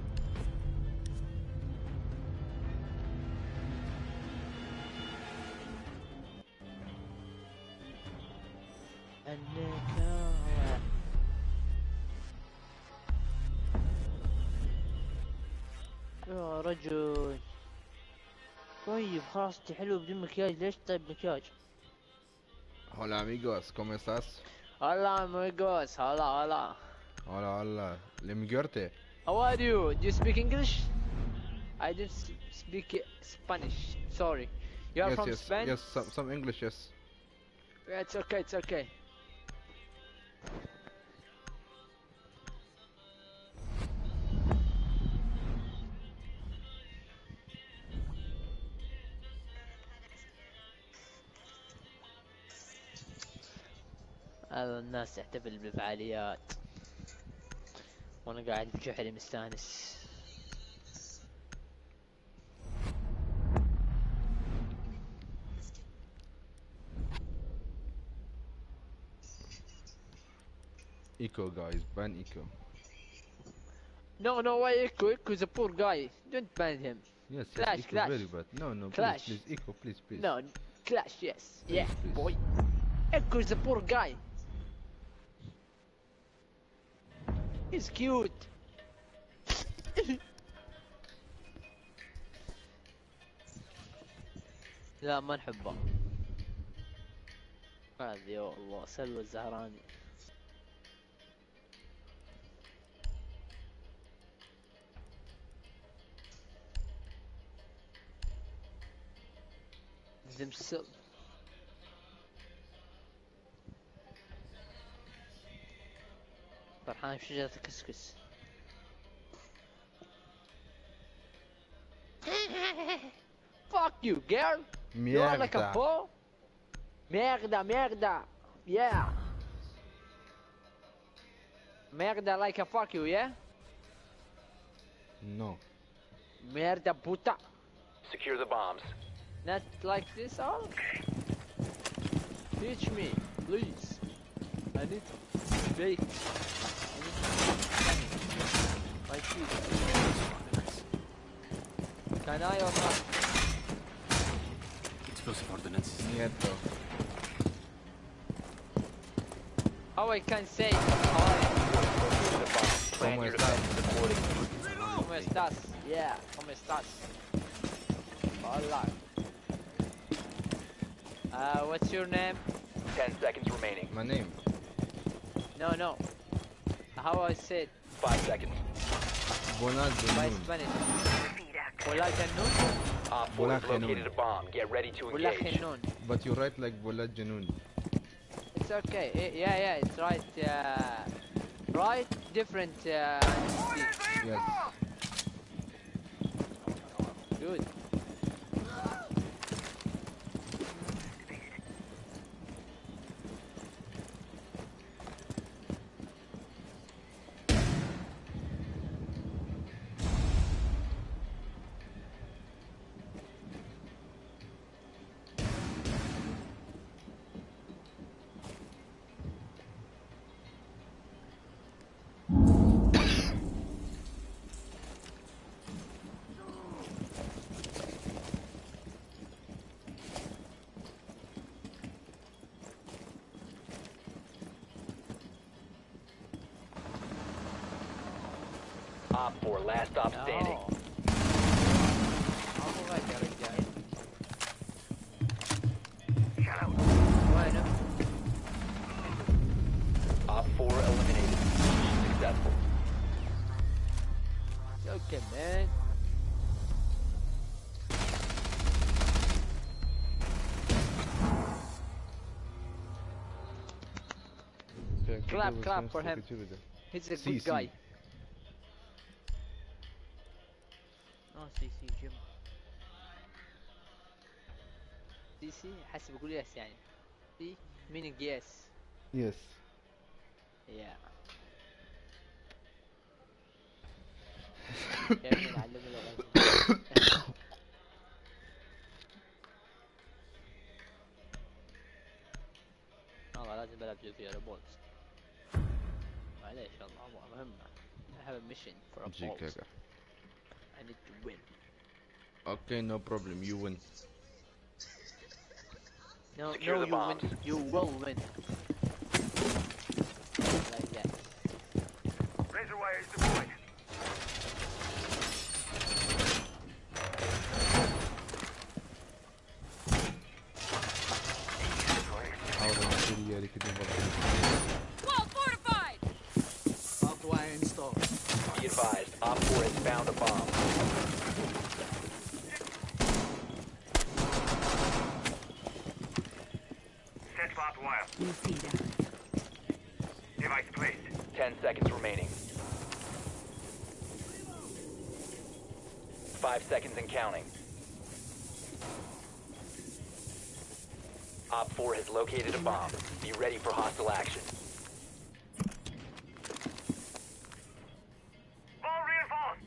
يا رجل طيب خلاص انت حلو بدون مكياج ليش طيب مكياج؟ Hola amigos, ¿cómo estás? Hola amigos, hola hola. Hola hola, le migorte. How are you? Do you speak English? I don't speak Spanish. Sorry. You are Yes, from yes, Spain? yes, some English, yes. Yeah, it's okay, it's okay. هذا الناس تحتفل بالفعاليات وانا قاعد بشحري مستانس. Eco guys, ban Eco. No, no, why Echo? Echo is a poor guy. Don't ban him. Yes, Clash, yes, Eco Clash. very bad. No, no, Clash. please, please, Eco, please, please. No, Clash, yes. Please, Yeah, please. boy. Echo is a poor guy. He's cute. لا ما نحبه. هذه يا الله سلوى الزهراني. themselves. فرحان بشجرة الكسكس. Fuck you girl. You are like a fool. Merda, merda. Yeah. Merda like a fuck you, yeah? No. Merda puta. Secure the bombs. Not like this, all? Teach me, please. I need to bake. My feet. Can I or not? Explosive ordnance. Nieto. How I can say? ¿Cómo estás? ¿Cómo estás? Yeah, ¿cómo estás? Hola. What's your name? 10 seconds remaining. My name? No. How I said? 5 seconds. Bonal By Junun. Spanish. Hola Janun. Op 4 has located a bomb. Get ready to Hola engage. Janun. But you write like Bola Junun. It's okay. Yeah, it's right. Right, different. Yes. Good. Op 4, last stop standing. Bueno. Op 4 eliminated. Successful. It's okay, man. Clap for him. He's a good guy. اه سي جيم. سي حسب يقول يس يعني. سي meaning yes. Yes. Yeah. يا ابني نعلمه لغة. والله لازم بلعب جزيرة بولز. معليش والله مهمة. I have a mission for a bolt. I need to win. Okay, no problem. You win. No, Secure the you win. bombs. You will win. Like that. Razor wire is deployed. Wall fortified! Barbed wire installed. Be advised, Op 4 has found a bomb. Set barbed wire. You see that? Device placed. 10 seconds remaining. 5 seconds and counting. Op 4 has located a bomb. Be ready for hostile action. All reinforced.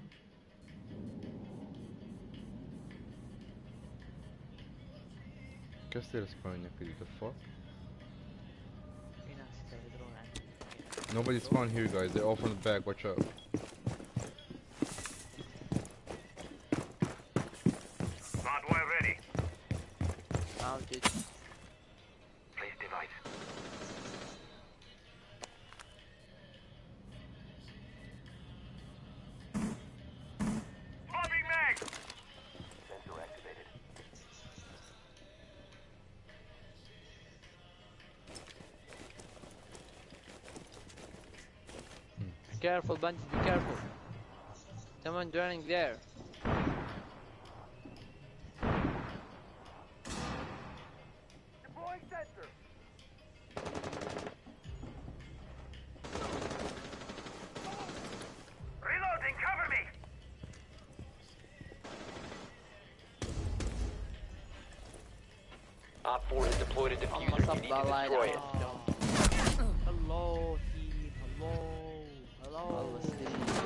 Qu'est-ce que c'est le spawn here? The fuck? في ناس يدرون عنه. Nobody spawn here, guys. They're all from the back. Watch out. Barbed wire ready. Mounted. Place device. Popping mag. Sensor activated. Careful, bandit, be careful. Someone running there. Deploying sensor. Reloading, cover me. Op 4 has deployed a diffuser. You need to Allah destroy it. Hello, team. Hello.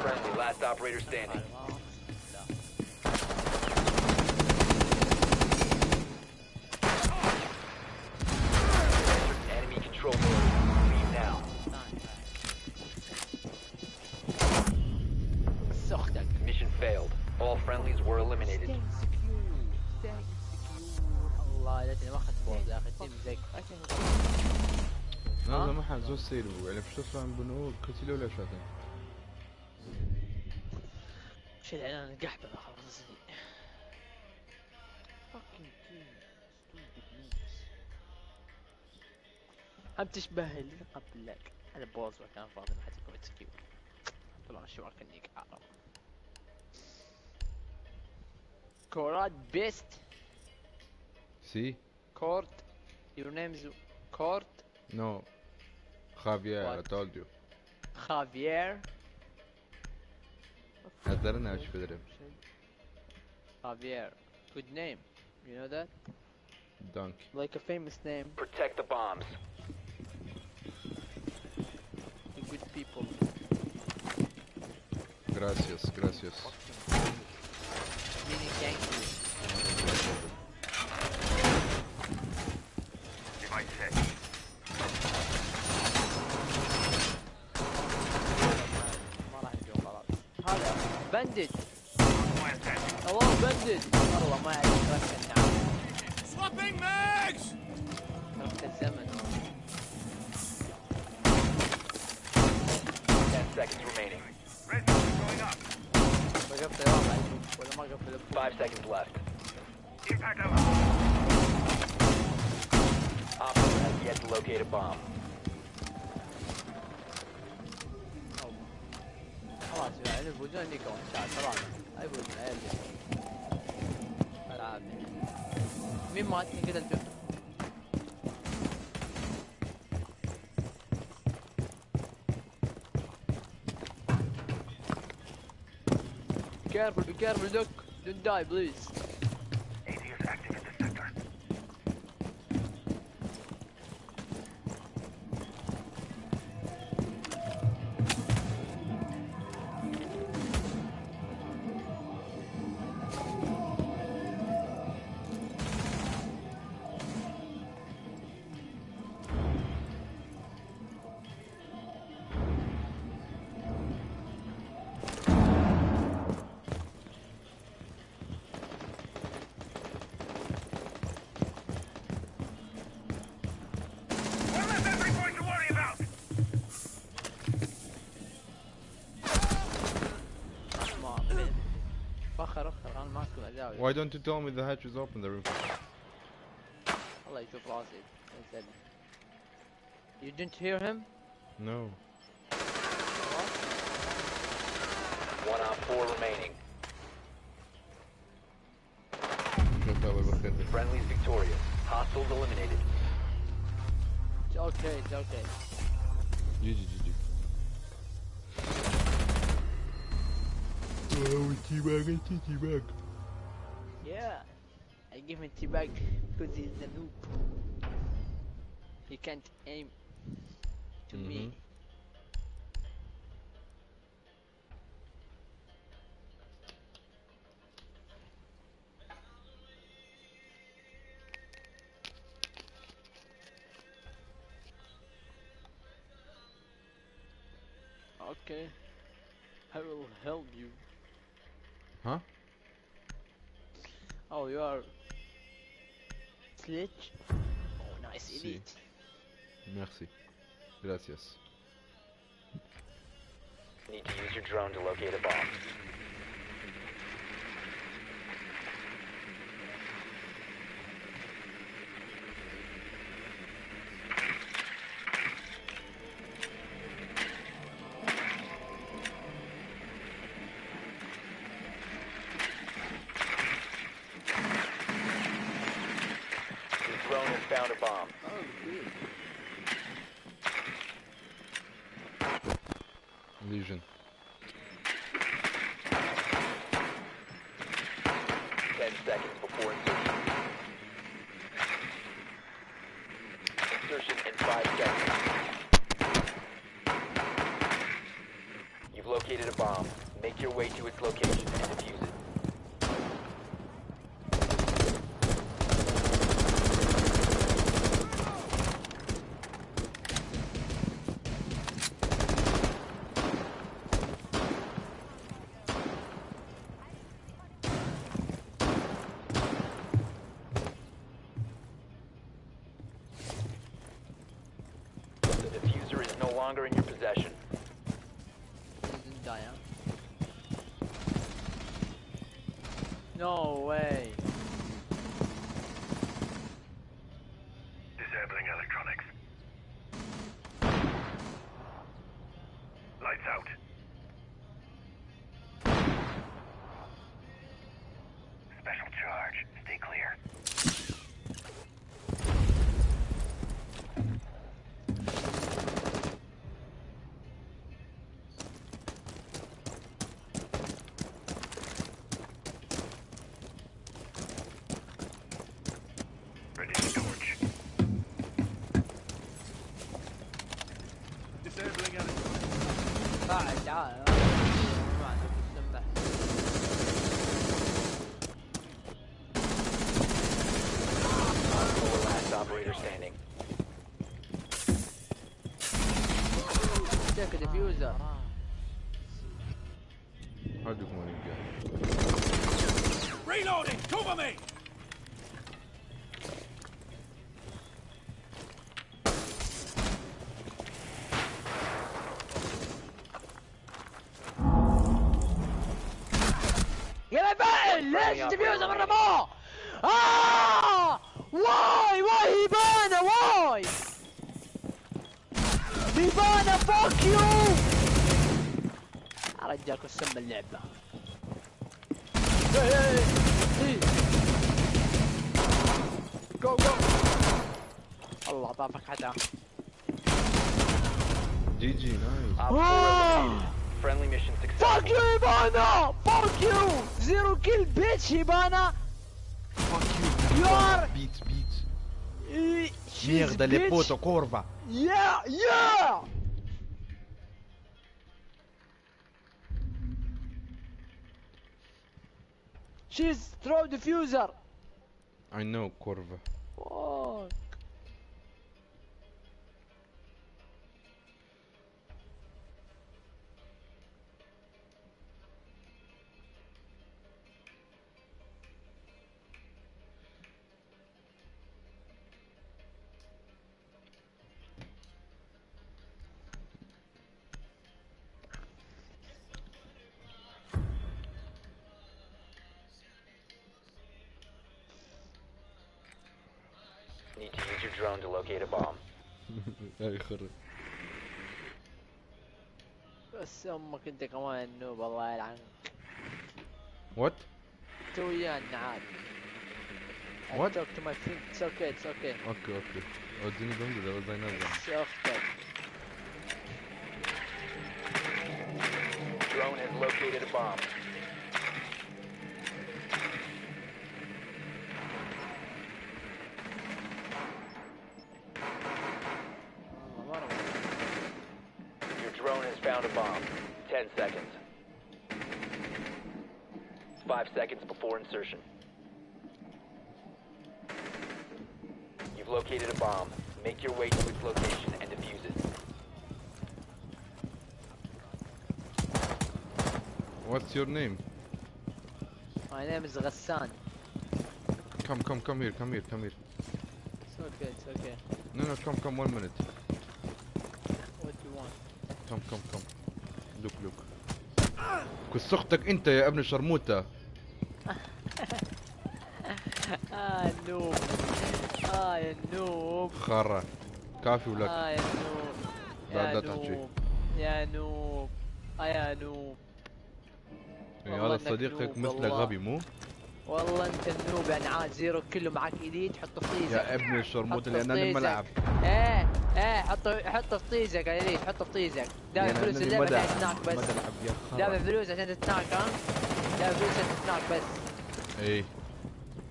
Friendly, last operator standing. Enemy control area. Leave now. سختك. Mission failed. All friendlies were eliminated. الله ليتني ما اخذت بوز يا اخي تيم زيك. هذا ما حد زو سيلو يعني فشو فهم بنو كتيلو ولا شاتن شو الاعلان القحبه خلاص. هم تشبه اللي قبلك. هذا بوز وكان فاضي ما حد يكون تسكيو. طلع شو كنيك عرب. كورات بيست. سي كورت. Your name is كورت. نو خافير I What? told you Javier. هذرنا ايش فدري Javier. Good name. You know that? دونك Like a famous name. Protect the bombs. The good people. gracias gracias Meaning thank you. Device set. ما راح يجون خلاص. هذا بندد. Hardwire set. الله بندد. والله ما يعرف ترك النعم. Swapping mags! تركت الزمن. 10 seconds remaining. Red zone going up. وقفت الواقع ولا ما قفل. 5 seconds left. Impact over. Op 4 has yet to locate a bomb. خلاص يعني يفوزون ليك وان شاء خلاص. يفوزون العيال. العاب. مين مات؟ مين قتلته؟ Be careful, look. Don't die, please. ATS active in the sector. One less entry point to worry about. فخر انا ماسكه اداوي. why don't you tell me the hatch is open the roof الله يشوف راسي. ينزل. You didn't hear him? no 1 op 4 remaining. شوف اول بخير Friendlies victorious. Hostiles eliminated. It's okay, it's okay. جي جي جي جي Yeah. I give him T-bag because he's a noob. He can't aim to me. Okay. I will help you. Huh? Oh, you are Sledge? Oh, nice Si. elite. Merci. Gracias. Need to use your drone to locate a bomb. drone has found a bomb. Oh, good. Legion. 10 seconds before insertion. Insertion in 5 seconds. You've located a bomb. Make your way to its location and defuse it. The diffuser is no longer in your possession. Didn't die, huh? No way. Disabling electronics. Lights out. Special charge. Stay clear. Ready to torch. Disabling electronics. تعال تعال. ما عندك السماعة. Four last operator standing. Take a diffuser. Hard يكون رجال. Reloading! Cover me! يا مبين ليش الديفيوزر مرة مو؟ واي هيبانة واي هيبانة فوك يو. رجعكوا السم اللعبة. جو الله طافك حدا. جي جي نايس. Op 4 eliminated. Friendly mission فوك successful. يو هيبانة فوك يو. 0 كيل بيتش هيبانة. Fuck You are- Beats, beats. She's Mierda, le bitch. poto, corva. Yeah. She's throw diffuser. I know, corva. Fuck. Need to use your drone to locate a bomb. هاي خرب. بس امك انت كمان نوب الله يلعنك. What? تويا النعال. What? Talk to my friend. It's okay. It's okay. Okay, okay. وديني جنبي ده زي نازل. شفتك. Drone has located a bomb. Your drone has found a bomb. 10 seconds. 5 seconds before insertion. You've located a bomb. Make your way to its location and defuse it. What's your name? My name is Ghassan. Come here, come here, come here. It's okay. It's okay. No, come, 1 minute. What do you want? Come. Look. كس اختك انت يا ابن الشرموطة. النوب. يا النوب. خرا. كافي ولك. يا نوب. لا تحكي. يا نوب. يا نوب. يعني والله هذا إنك صديقك نوب مثل والله. غبي مو؟ والله انت النوب يعني عاد زيرو كله معك ايديت حطه في طيزك. يا ابن الشرموط حطه اللي في انا طيزك. الملعب. ايه حطه في طيزك يا ريت حطه في طيزك. دافع فلوس اللعبة عشان تتناك بس. دافع فلوس عشان تتناك ها. دافع فلوس عشان تتناك بس. ايه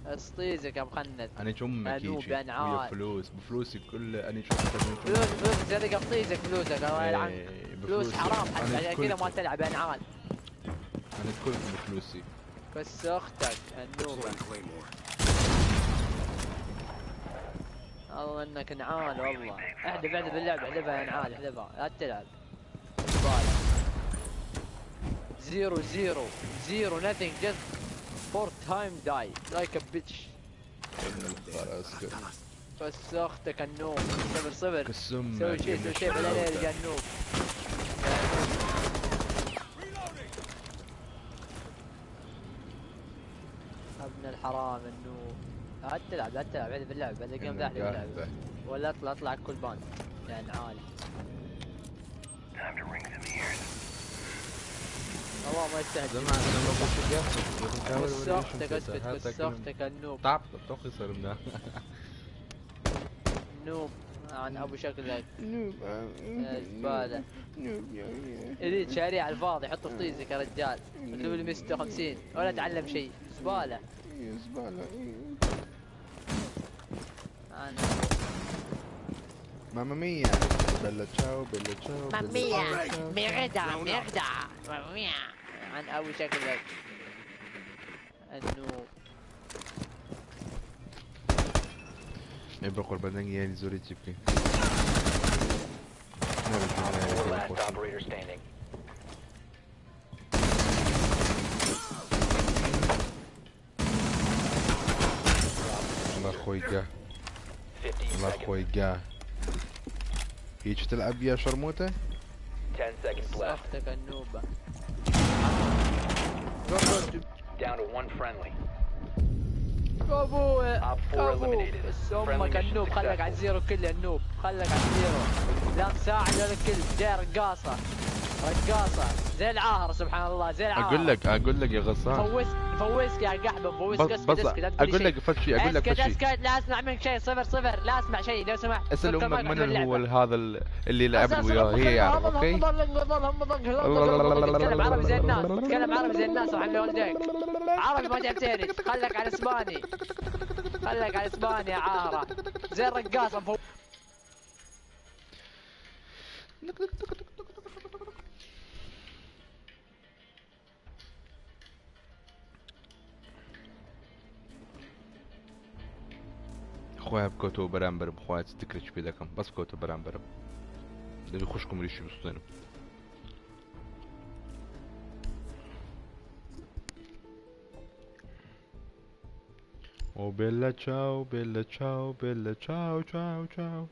اسطيزك يا مخند. انا شمك انوب يجي يا نعال. ويا فلوس بفلوسي كل انا شمك فلوس سرقة في طيزك فلوسك الله يلعنك. إيه، فلوس بفلوسي. حرام حتى أنا عشان كذا ما كلكم. تلعب يا نعال. انا كلكم بفلوسي. بس اختك النوبة. والله انك نعال والله. احذف اللعب احذفها يا نعال احذفها لا تلعب. زبالة. 0 nothing just 4 time die like a bitch. خلاص كده. بس اختك النوب 0 كسم سوي شيء بلا ليل يا النوب. ابن الحرام النوب. لا تلعب احذف اللعب بعد الجيم ذا احذف اللعب. ولا اطلع كل باند يا نعال. والله ما يستاهل. بس اختك اسكت بس اختك النوب. تعب تخسر منها. نوب عن ابو شكلك. نوب زبالة. اريد شاريه على الفاضي حطه في طيزك يا رجال. ليفل 156 ولا تعلم شيء. زبالة. زبالة. ماما ميا بلا تشاو ماما ميغدا ماما ميا عن ابو شكلك النوب. يبقى قربان يعني زوري تشيبكي. Last operator standing. الله اخوي جاه. الله اخوي جاه. هيك تلعب يا شرموطة؟ 10 seconds left. اختك النوبة. Down to 1 friendly. ابوي Op 4 eliminated. بس Friendly امك mission النوب خلك على successful. الزيرو كله النوب خلك على الزيرو. لا مساعد ولا كل جاي رقاصة زي العاهر سبحان الله زي العاهر. اقول لك يا غصان. فوزك يا قحبة فوزك اسكت اقول لك فشي اسكت لا اسمع منك شيء 0 لا اسمع شيء لو سمحت. اسال امك من هو هذا اللي لعبت وياه هي يعرف اوكي. تكلم عربي زي الناس سبحان والديك. عربي ما تعرف تهرج خلك على اسباني يا عاهرة زي الرقاصة. خويا بكوتو برامبر بخوات تكرش بيدكم بس بكوتو برامبر اللي يخشكم ليش بسطينه. وبيلا تشاو تشاو.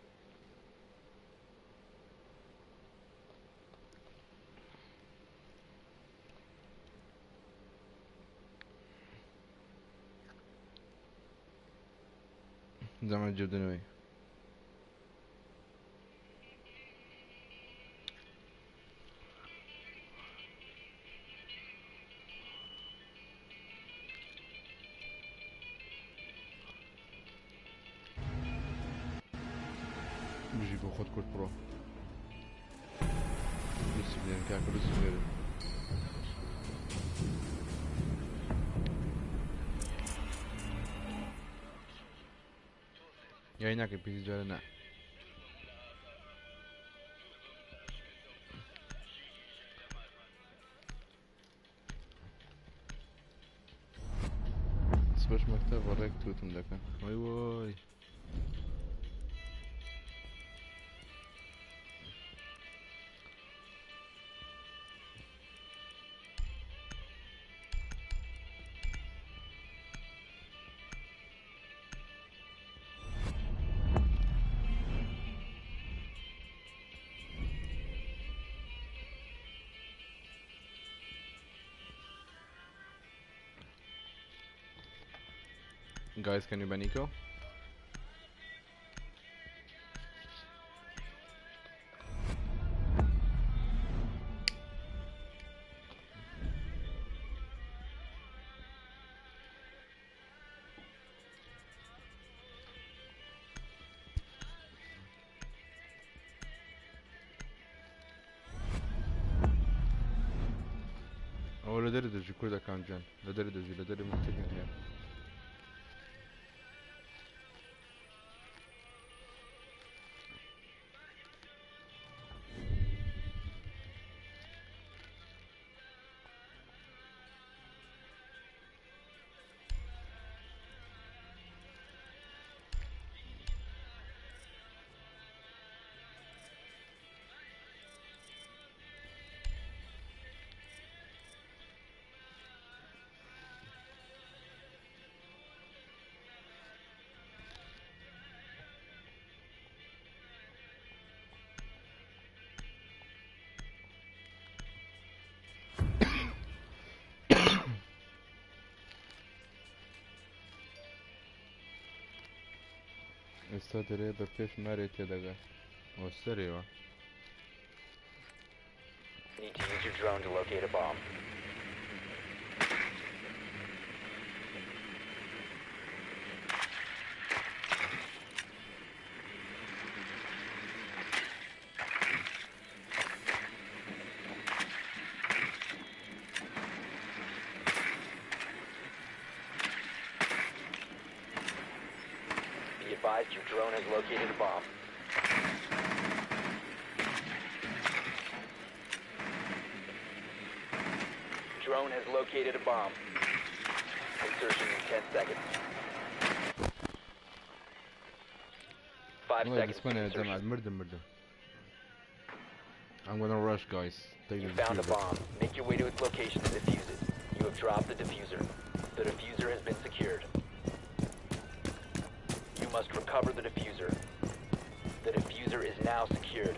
زمان جبدنوي بجيبه خد كل برو لسه بدنا نكاكل لسه. يا هناك البيتي جالنا. سباش مكتب وراك توتم دكا واي Guys, can you ban Nico? لدري دجي كل ده كان جن لدري دجي لدري متجه يعني. استدري بفيش مريت يدقى والسريوة. Need to use your drone to locate a bomb. Be advised your drone has located a bomb. Drone has located a bomb. Insertion in 10 seconds. 5 والله seconds. اسمعني يا to جماعة insertion. مردم. I'm gonna rush guys. Take You the found a diffuser. bomb. Make your way to its location and defuse it. You have dropped the diffuser. The diffuser has been secured. You must recover the diffuser. The diffuser is now secured.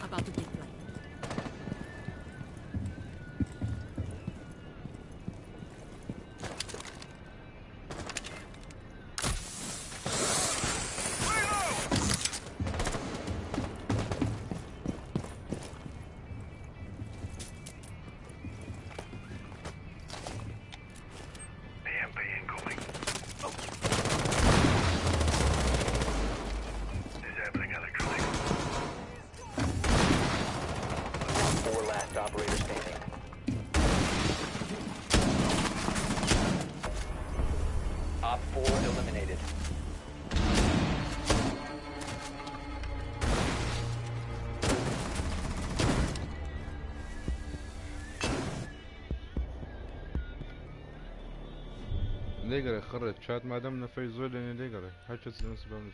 About to take flight. AMP incoming. Disabling electronics. 4 last operator standing. Op 4 eliminated. ليه يقدر يخرج شات ما دامنا في زول يعني ليه يقدر حاجة بالنسبة لنا.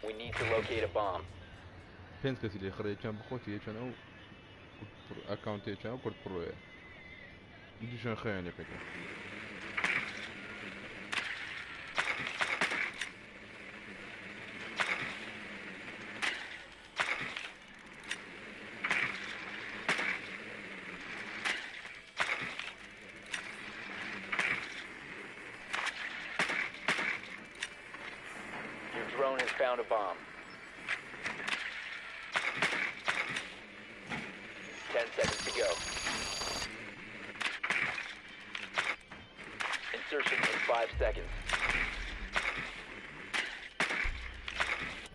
We need to locate a bomb. فين كسي اللي يخرج كان بخوتي كان أو أكاونت كان أو كرت برو دي شان خياني كده. Your drone has found a bomb. 10 seconds to go. Insertion in 5 seconds.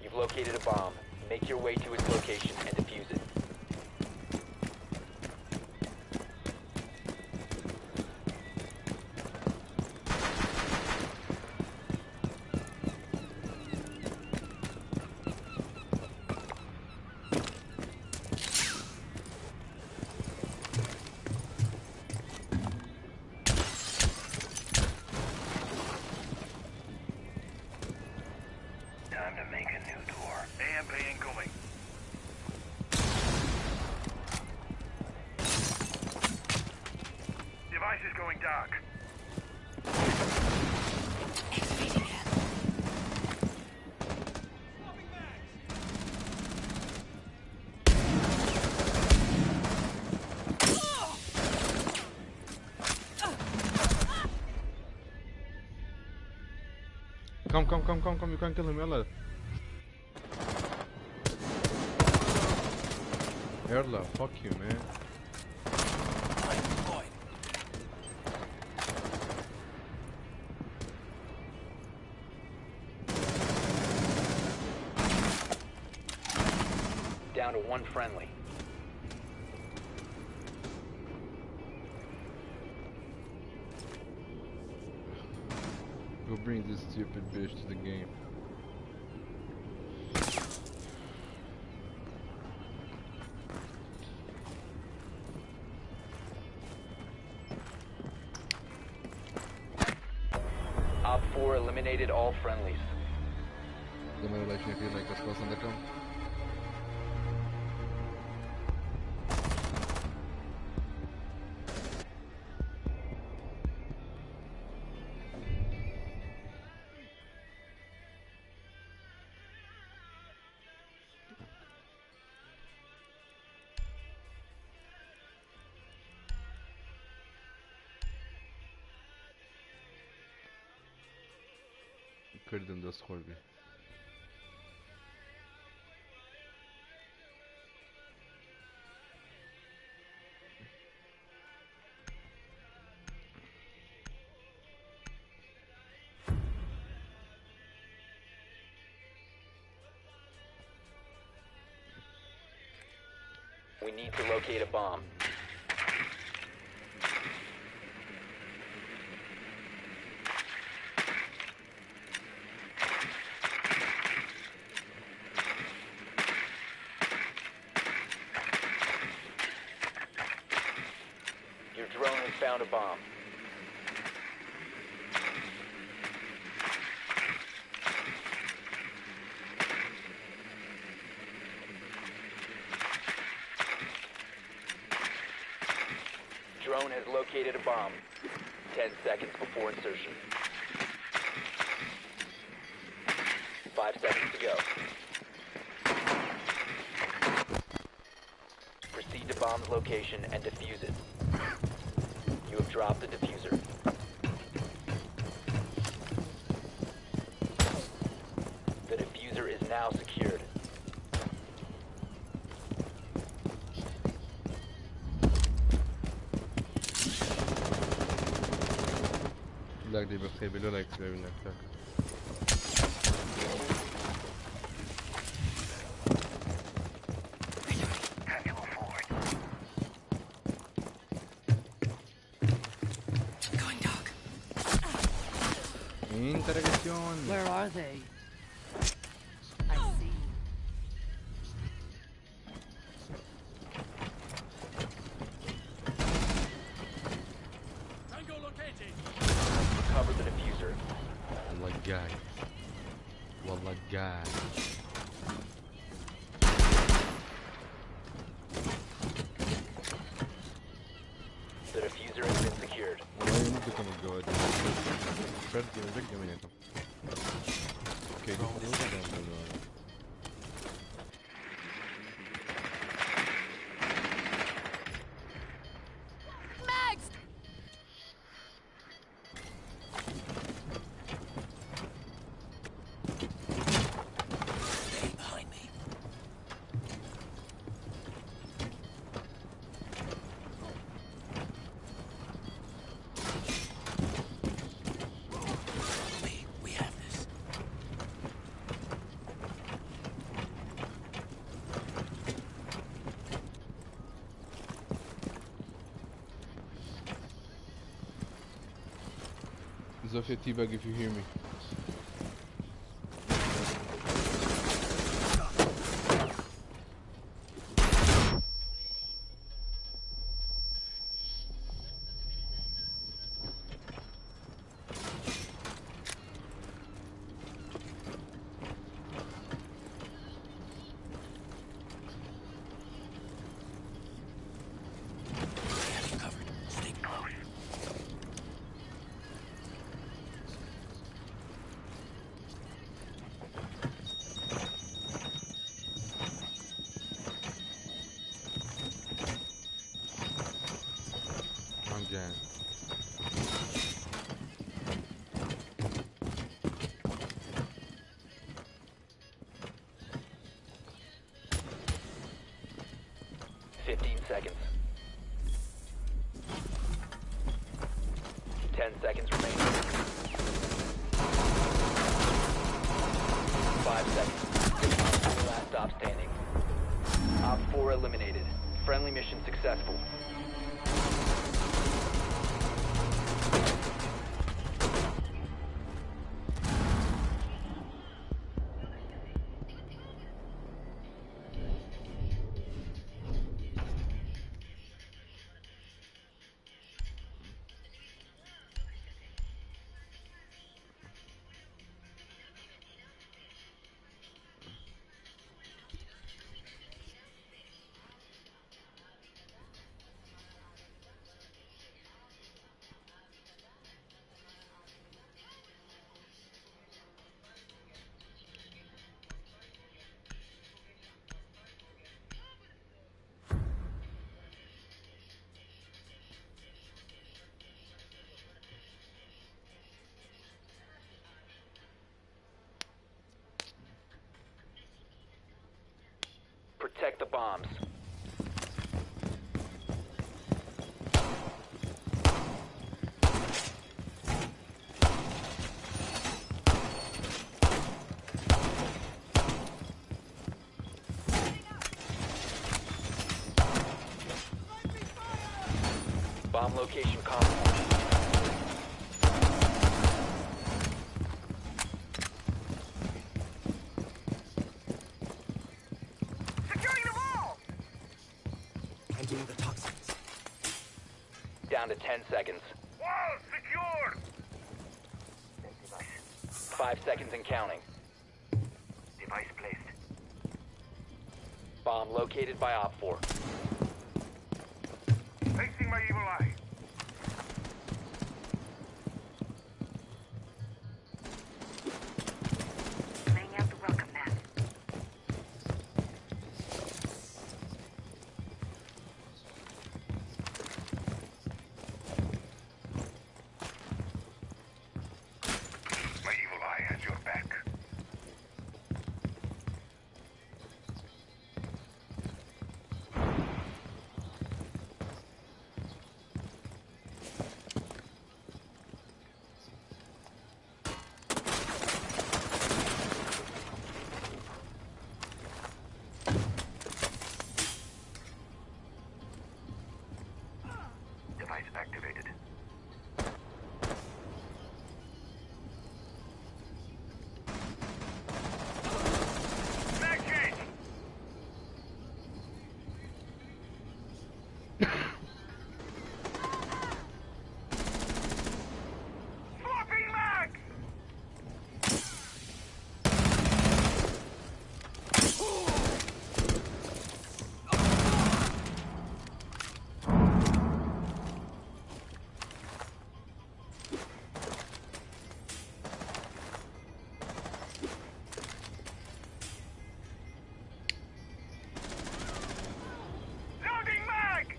You've located a bomb. Make your way to its location and defuse it. Time to make a new door. AMP incoming. Device is going dark. Come, come, come, come, come. You can kill him. يلا. يلا. Fuck you, man. Down to one friendly. Go bring this stupid bitch to the game. Op 4 eliminated all friendlies. Demora like się chwilę, jak to są taką. Kırdım da skor bir. We need to locate a bomb. Your drone has found a bomb. Drone has located a bomb. 10 seconds before insertion. 5 seconds to go. Proceed to bomb's location and defuse it. You have dropped the diffuser. The diffuser is now secured. لاك دي بخير بلو لايك تبي منك تاك. Interrogazione. Where are they? I see. Tango located. Recover the diffuser. والله قاعد. والله قاعد. The diffuser has been secured. والله يمدكم الجواد. فرد رجع منكم. اوكي. Zofia teabag if you hear me. seconds. 10 seconds remaining. 5 seconds. Last stop standing. Op 4 eliminated. Friendly mission successful. Protect the bombs. Bomb location compromised. Handling the toxins. Down to 10 seconds. Wall secured! 5 seconds and counting. Device placed. Bomb located by Op 4. Facing my evil eye. Laying out the welcome mat. My evil eye has your back. Device activated. Mag change! Swapping mag! Loading mag!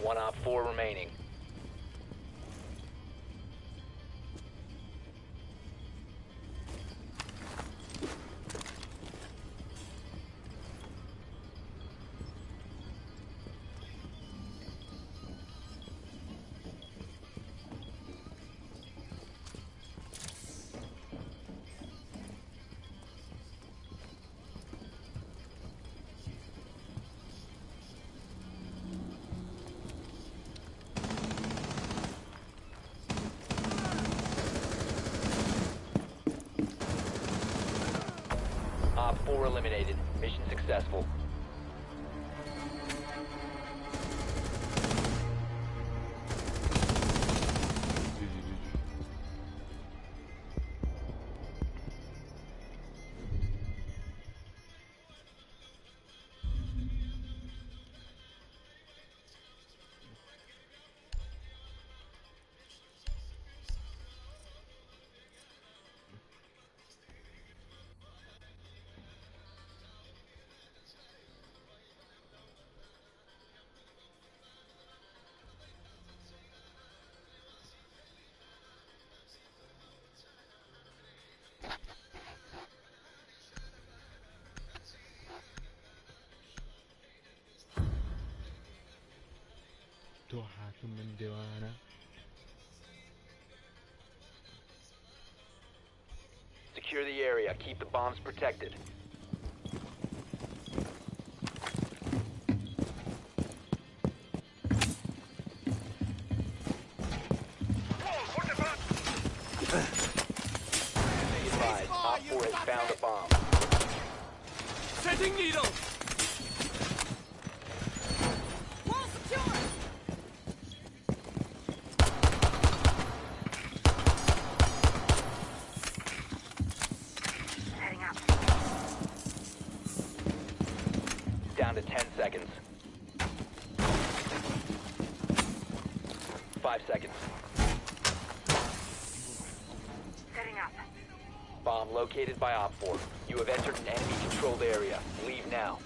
One Op 4 remaining. Op 4 eliminated. Mission successful. تحاكم من ديوانه. Secure the area. Keep the bombs protected. Be advised, Op 4 has found a bomb. Setting needle. Setting up. Down to 10 seconds. 5 seconds. Setting up. Bomb located by Op 4. You have entered an enemy-controlled area. Leave now.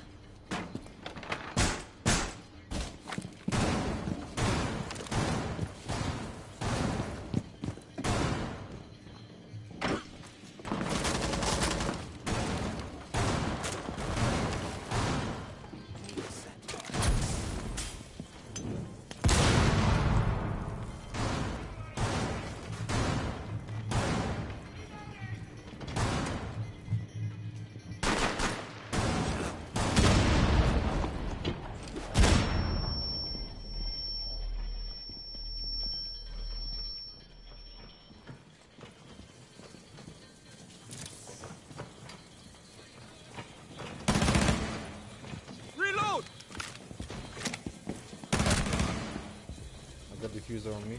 Reload. I got diffuser on me.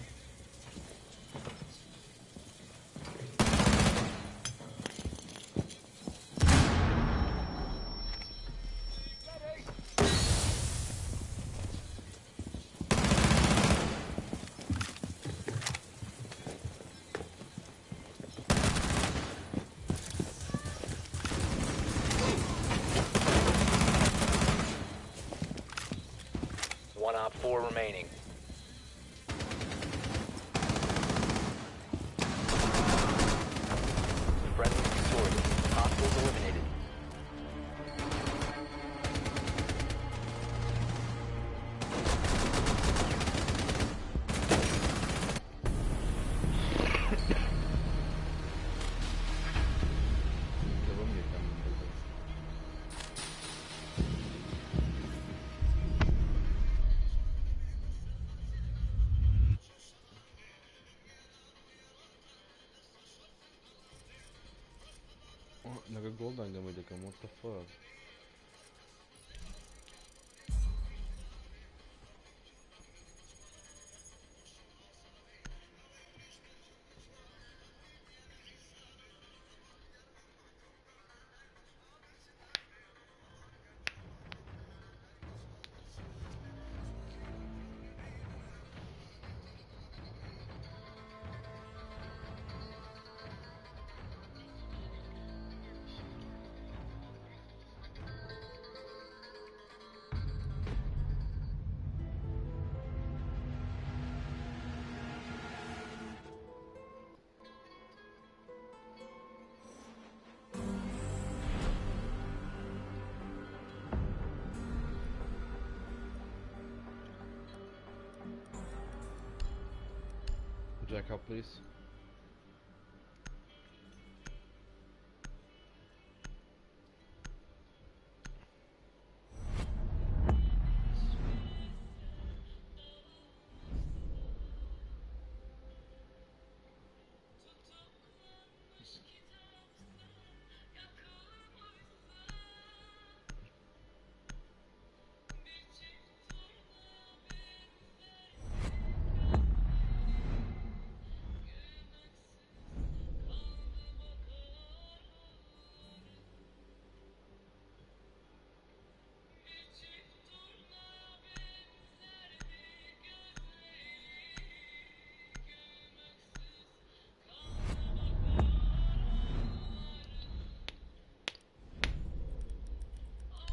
One Op 4 remaining. Friendly victorious. Hostiles eliminated. Naka-goldan gamay ka, what the fuck? Jack up, please.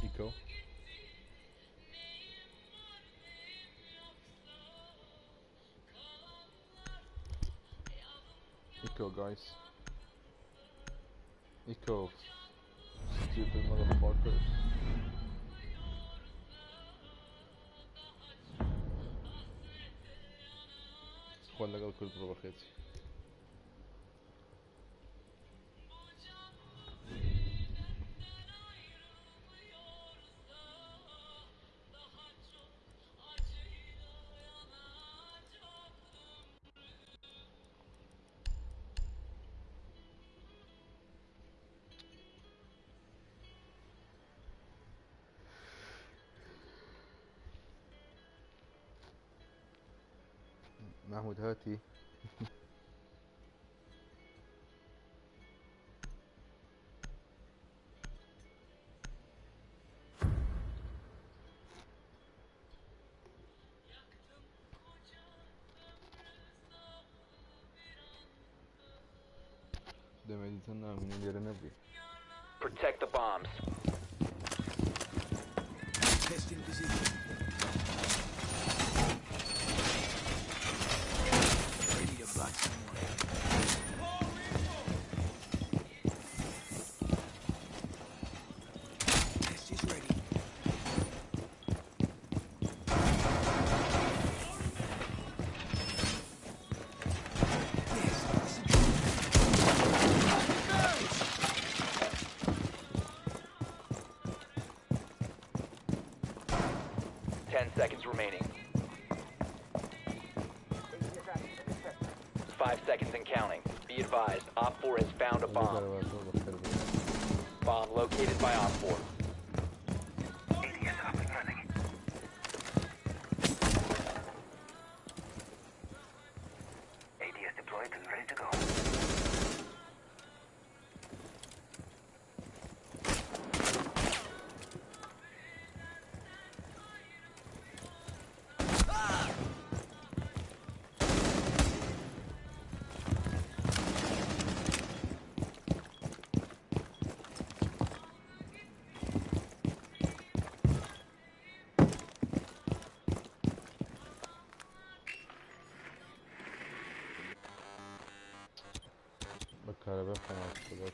Eco. Eco, guys. Eco. Stupid motherfuckers. kollega kul provokacji. محمود هاتي. Demedi sen naminin yerine bir. Protect the bombs. Testing position. Ready to block someone. Test is ready. Seconds remaining. 5 seconds and counting. Be advised, Op 4 has found a bomb. Bomb located by Op 4. ADS up and running. ADS deployed and ready to go. Bak araba falan attı bak.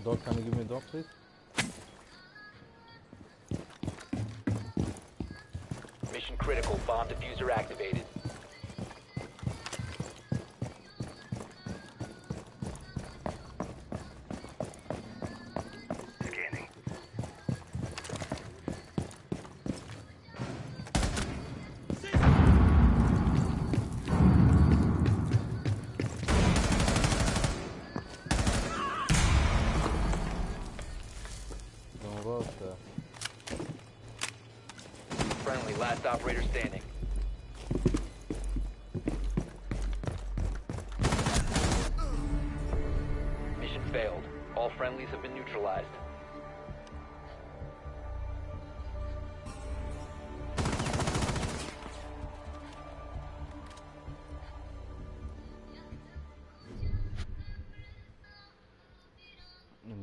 Dog, can you give me a dog, please? Mission critical. Bomb diffuser activated. Scanning. Friendly, last operator standing. Mission failed. All friendlies have been neutralized.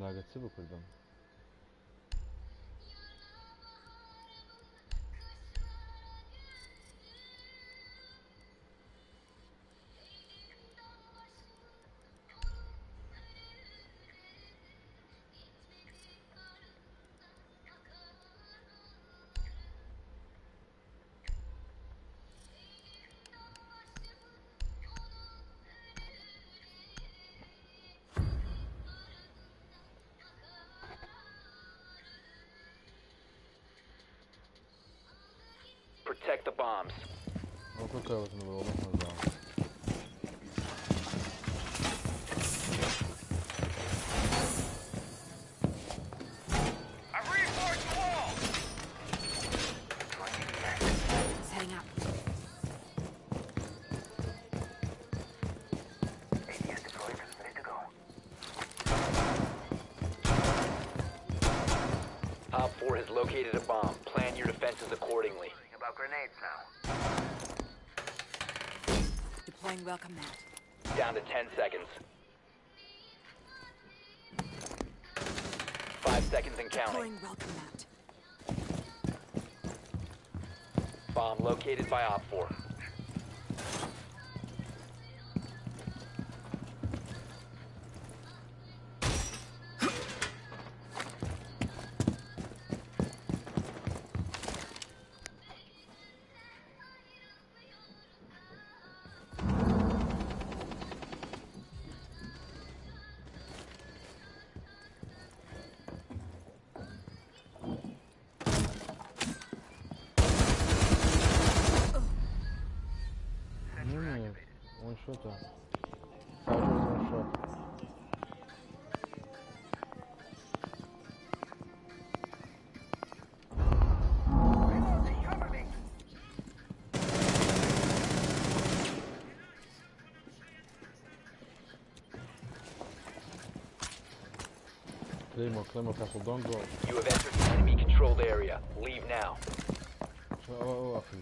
Nagets'i bu kırdım. Protect the bombs. Okul tarafını böyle olmaz lazım. located a bomb. Plan your defenses accordingly. Thinking about grenades now. Deploying welcome mat. Down to 10 seconds. 5 seconds and counting. Deploying welcome mat. Bomb located by Op 4. One shot. One shot. Claymore, castle, don't go. You have entered an enemy-controlled area. Leave now. Oh, أخي.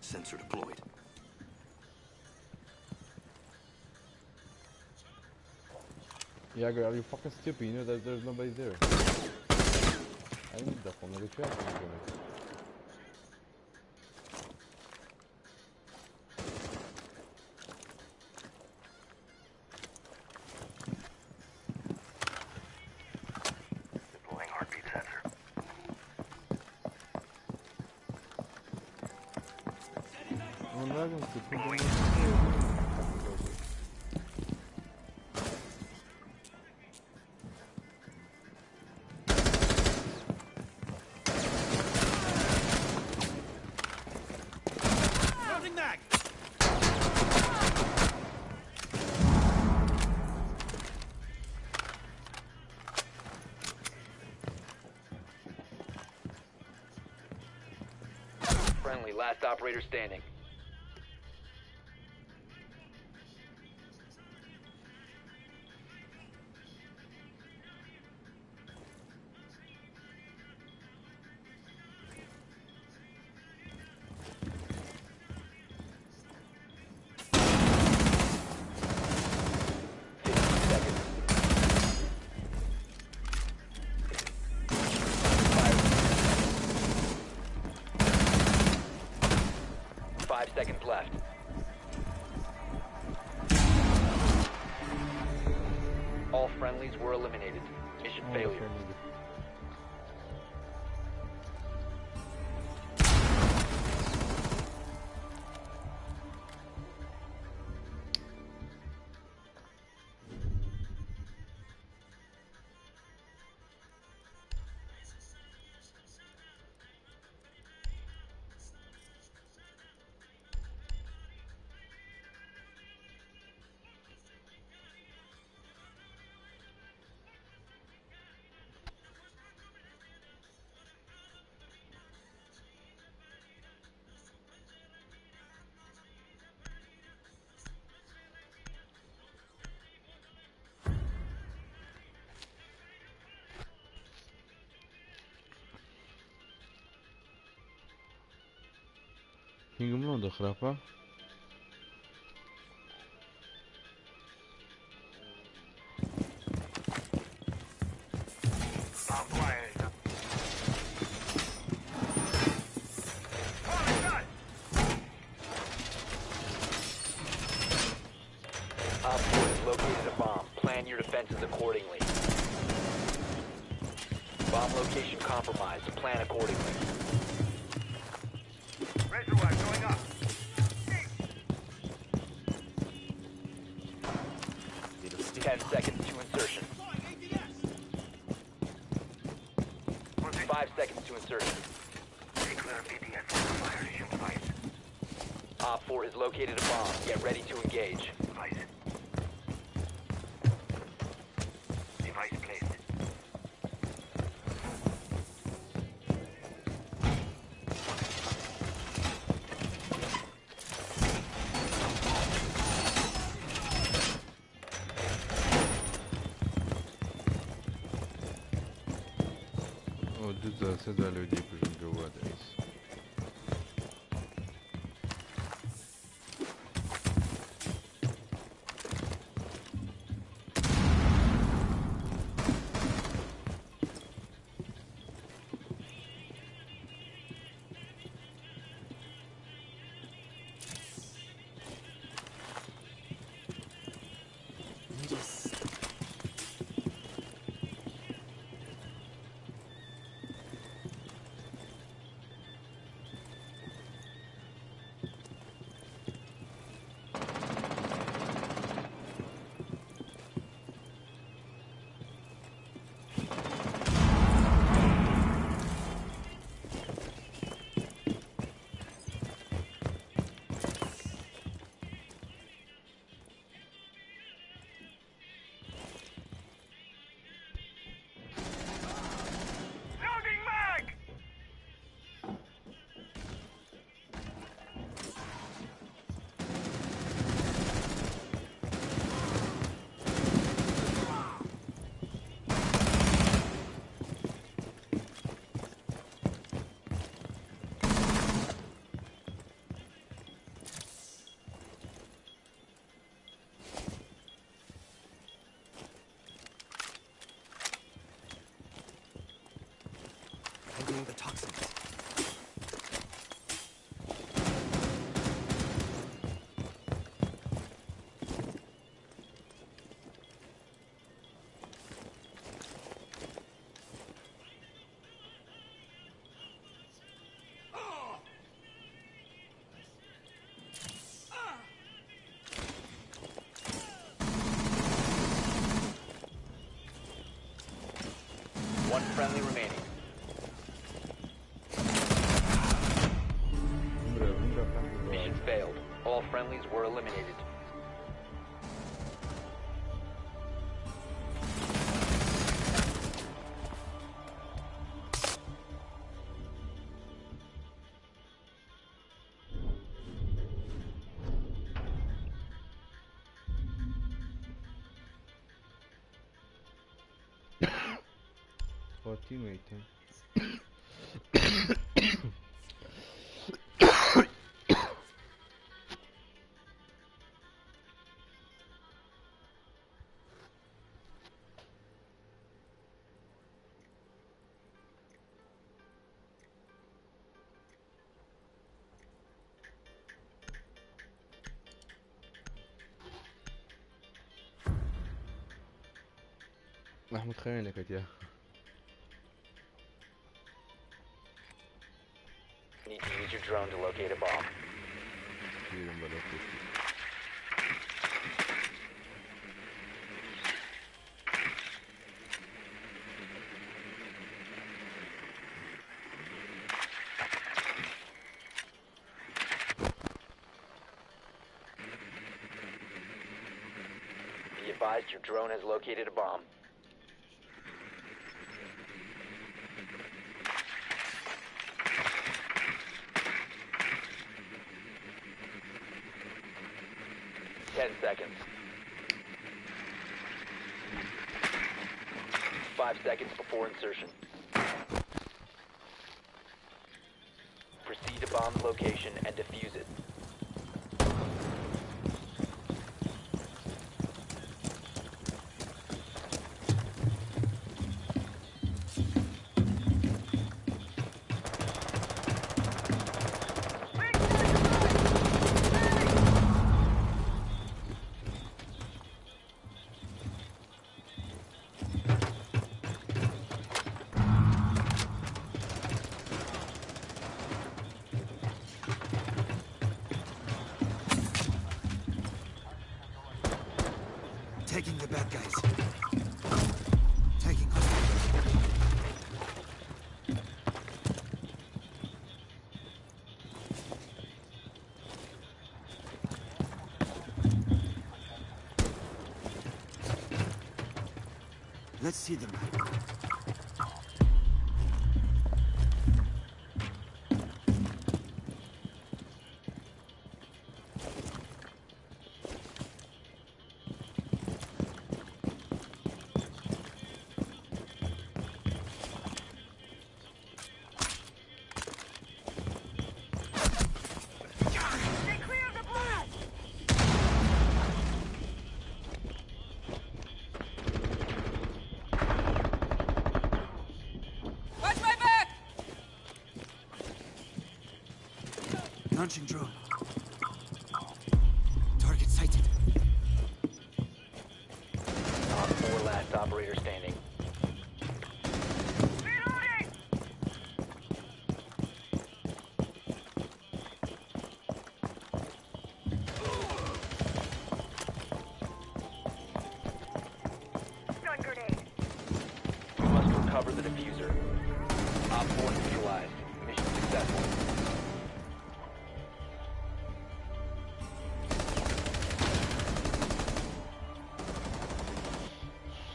Sensor deployed. Yeah, girl, are you fucking stupid? You know that there's nobody there. I need that one. Look at that. Deploying heartbeat sensor. Loading mag. Friendly, last operator standing. Seconds left. All friendlies were eliminated. Mission failure. Ingen blonde grappen. Bomb planted. Op 4 has located a bomb. Plan your defenses accordingly. Bomb location compromised. Plan accordingly. Razor wire going up. 10 seconds to insertion. 5 seconds to insertion. Declare BDS for fire in place. Op 4 has located a bomb. Get ready to engage. Device placed. وجزء سدى لو يجيب الجواد عيس. Handling the toxins. One friendly remaining. Mission failed. All friendlies were eliminated. هو teammate ها. محمود خيانك يا Need to use your drone to locate a bomb. Be advised your drone has located a bomb. Seconds. 5 seconds before insertion. Proceed to bomb location and defuse it. Taking the bad guys. Taking them. Let's see them. Launching drone. Target sighted. Op 4 last operator standing. Stun grenade. You must recover the diffuser. Op 4 neutralized. Mission successful.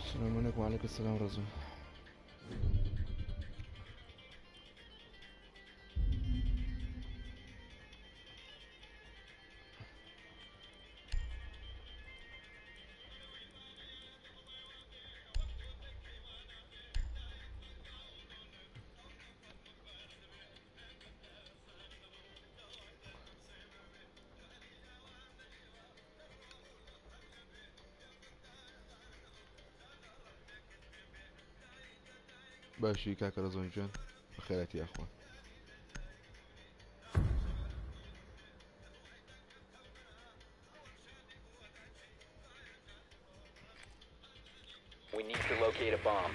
السلام عليكم. وعليكم السلام رزم. باشي كاك رزون جان بخيرات يا اخوان. We need to locate a bomb.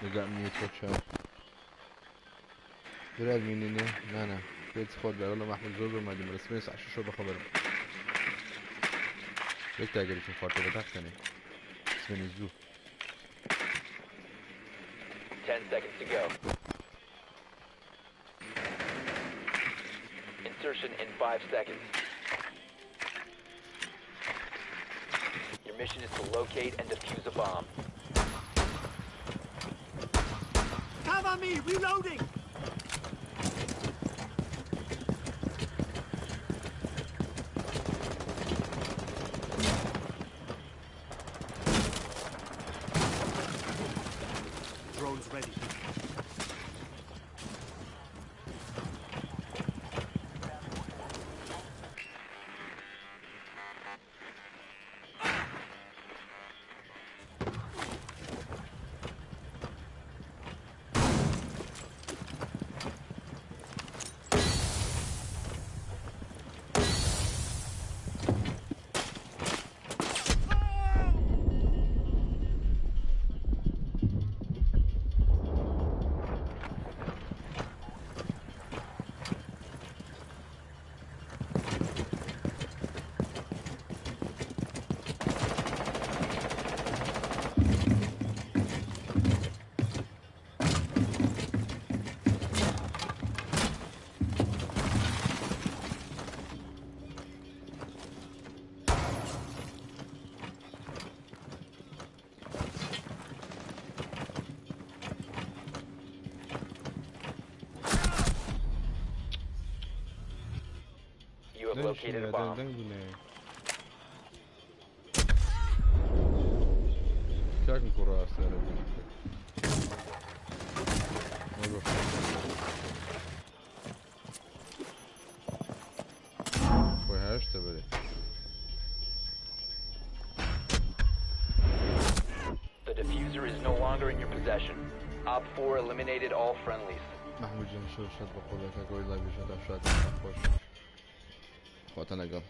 They got me to chat. براد مين انا بيت خد والله ما احمل زوزو ما دي مرسمين صح شو بخبر ليك تاجر في فاتو بتاعتني اسمه الزو 10 seconds to go. Insertion in 5 seconds. Your mission is to locate and defuse a bomb. Cover me! Reloading! Drone's ready. You have located a bomb. كاكن كراس يا رجل. وهاش تبري. The diffuser is no longer in your possession. Op 4 eliminated all friendlies. محمود جمشور شاد بقولك أقول لا بيشاد أفشاد خوش. خواتنا قل.